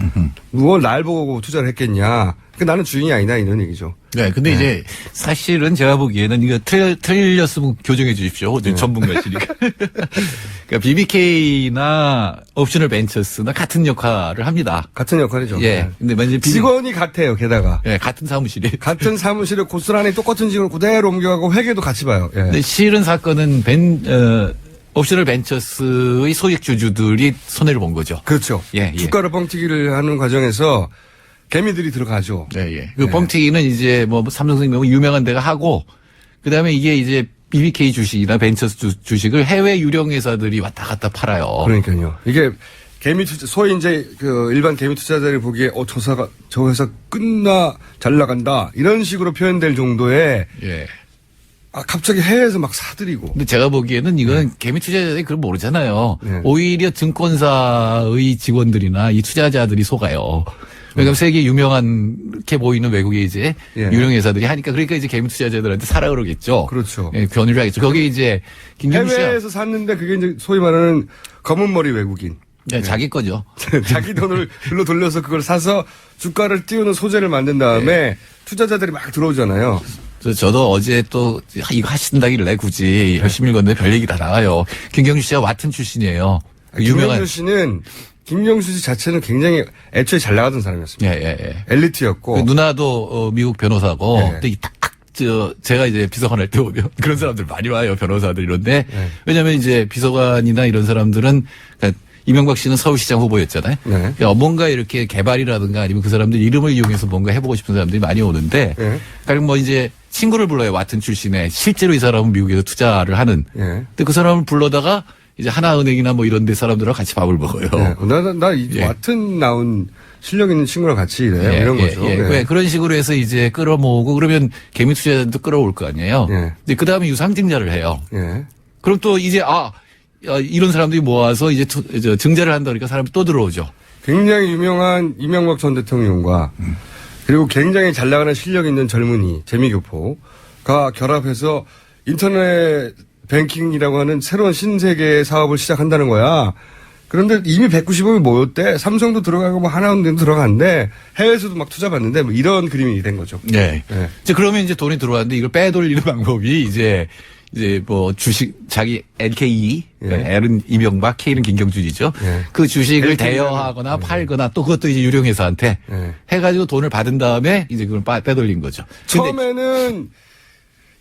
뭘 날 보고 투자를 했겠냐. 나는 주인이 아니다 이런 얘기죠. 네, 근데 이제 사실은 제가 보기에는 이거 틀렸으면 교정해 주십시오. 전문가시니까. 그러니까 BBK나 옵셔널 벤처스나 같은 역할을 합니다. 같은 역할이죠. 예. 근데 만약에 직원이 같아요. 게다가. 예, 같은 사무실에. 같은 사무실에 고스란히 똑같은 직원을 그대로 옮겨가고 회계도 같이 봐요. 예. 근데 실은 사건은 옵셔널 벤처스의 소액 주주들이 손해를 본 거죠. 그렇죠. 예, 예. 주가를 뻥튀기를 하는 과정에서 개미들이 들어가죠. 네, 예. 그 뻥튀기는 이제 뭐 삼성생명 유명한 데가 하고, 그 다음에 이게 이제 BBK 주식이나 벤처스 주식을 해외 유령 회사들이 왔다 갔다 팔아요. 그러니까요. 이게 개미 투자, 소위 이제 그 일반 개미 투자자들이 보기에 저 회사 끝나 잘 나간다 이런 식으로 표현될 정도의 예. 갑자기 해외에서 막 사들이고. 근데 제가 보기에는 이건 개미 투자자들이 그걸 모르잖아요. 오히려 증권사의 직원들이나 이 투자자들이 속아요. 그러니까 세계 유명한게 보이는 외국에 이제 유령 회사들이 하니까 그러니까 이제 개미 투자자들한테 사라 그러겠죠. 그렇죠. 예, 권유를 하겠죠. 거기 이제 김경수 씨가 해외에서 샀는데 그게 이제 소위 말하는 검은 머리 외국인. 네, 자기 거죠. 자기 돈을 글로 돌려서 그걸 사서 주가를 띄우는 소재를 만든 다음에 투자자들이 막 들어오잖아요. 저도 어제 또 이거 하신다길래 굳이 열심히 읽었는데 별 얘기 다 나와요. 김경수 씨가 와튼 출신이에요. 유명한. 김경수 씨는 김경수 씨 자체는 굉장히 애초에 잘 나가던 사람이었습니다. 예. 엘리트였고. 그 누나도 미국 변호사고. 예. 근데 제가 이제 비서관 할 때 오면 그런 사람들 많이 와요. 변호사들 이런데. 예. 왜냐면 이제 비서관이나 이런 사람들은 그러니까 이명박 씨는 서울시장 후보였잖아요. 네. 그러니까 뭔가 이렇게 개발이라든가 아니면 그 사람들 이름을 이용해서 뭔가 해보고 싶은 사람들이 많이 오는데. 예. 그러니까 뭐 이제 친구를 불러요. 와튼 출신에. 실제로 이 사람은 미국에서 투자를 하는. 예. 근데 그 사람을 불러다가 이제 하나은행이나 뭐 이런 데 사람들하고 같이 밥을 먹어요. 나 와튼 나온 실력 있는 친구랑 같이 일해요. 이런 거죠. 예. 그런 식으로 해서 이제 끌어모으고 그러면 개미 투자자들도 끌어올 거 아니에요. 근데 그 다음에 유상증자를 해요. 그럼 또 이제 이런 사람들이 모아서 이제 증자를 한다 그러니까 사람이 또 들어오죠. 굉장히 유명한 이명박 전 대통령과 그리고 굉장히 잘 나가는 실력 있는 젊은이 재미교포가 결합해서 인터넷 뱅킹이라고 하는 새로운 신세계의 사업을 시작한다는 거야. 그런데 이미 190억이 모였대. 삼성도 들어가고 뭐 하나은행도 들어갔는데 해외에서도 막 투자 받는데 뭐 이런 그림이 된 거죠. 네. 이제 그러면 이제 돈이 들어왔는데 이걸 빼돌리는 방법이 이제 뭐 주식 자기 LKE L은 이명박, K는 김경준이죠. 그 주식을 대여하거나 팔거나 또 그것도 이제 유령회사한테 해가지고 돈을 받은 다음에 이제 그걸 빼돌린 거죠. 처음에는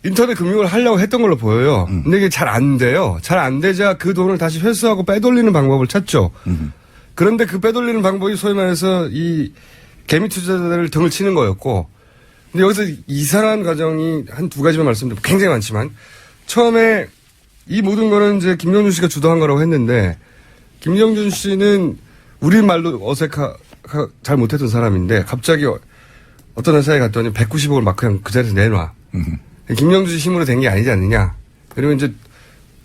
인터넷 금융을 하려고 했던 걸로 보여요. 근데 이게 잘 안 돼요. 잘 안 되자 그 돈을 다시 회수하고 빼돌리는 방법을 찾죠. 그런데 그 빼돌리는 방법이 소위 말해서 이 개미 투자자들을 등을 치는 거였고, 근데 여기서 이상한 과정이 한 두 가지만 말씀드리면 굉장히 많지만, 처음에 이 모든 거는 이제 김경준 씨가 주도한 거라고 했는데, 김경준 씨는 우리말로 잘 못했던 사람인데, 갑자기 어떤 회사에 갔더니 190억을 막 그냥 그 자리에서 내놔. 김경준 씨 힘으로 된 게 아니지 않느냐. 그리고 이제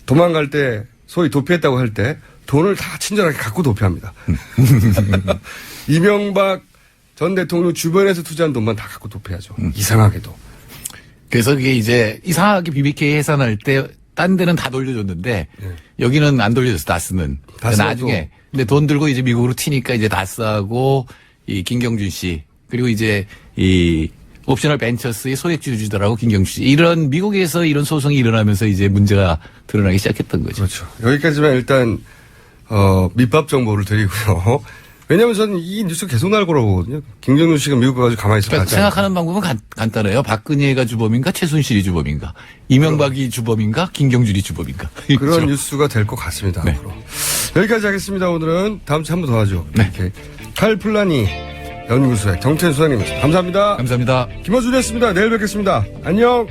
도망갈 때 소위 도피했다고 할 때 돈을 다 친절하게 갖고 도피합니다. 이명박 전 대통령 주변에서 투자한 돈만 다 갖고 도피하죠. 이상하게도. 그래서 그게 이제 이상하게 BBK 해산할 때 딴 데는 다 돌려줬는데 여기는 안 돌려줬어. 다스는. 나중에. 근데 돈 들고 이제 미국으로 튀니까 이제 다스하고 이 김경준 씨 그리고 이제 이 옵셔널 벤처스의 소액주주들하고 김경준 씨 이런 미국에서 이런 소송이 일어나면서 이제 문제가 드러나기 시작했던 거죠. 그렇죠. 여기까지만 일단 밑밥 정보를 드리고요. 왜냐하면 저는 이 뉴스 계속 나올 거라고 보거든요. 김경준 씨가 미국 가가지고 가만히 있어. 그러니까 생각하는 방법은 간단해요. 박근혜가 주범인가 최순실이 주범인가 이명박이 주범인가 김경준이 주범인가 그런 그렇죠? 뉴스가 될 것 같습니다. 네. 앞으로. 여기까지 하겠습니다. 오늘은 다음 주에 한 번 더 하죠. 네. 칼플라니 연구소의 정태현 소장님이었습니다. 감사합니다. 감사합니다. 김어준이었습니다. 내일 뵙겠습니다. 안녕.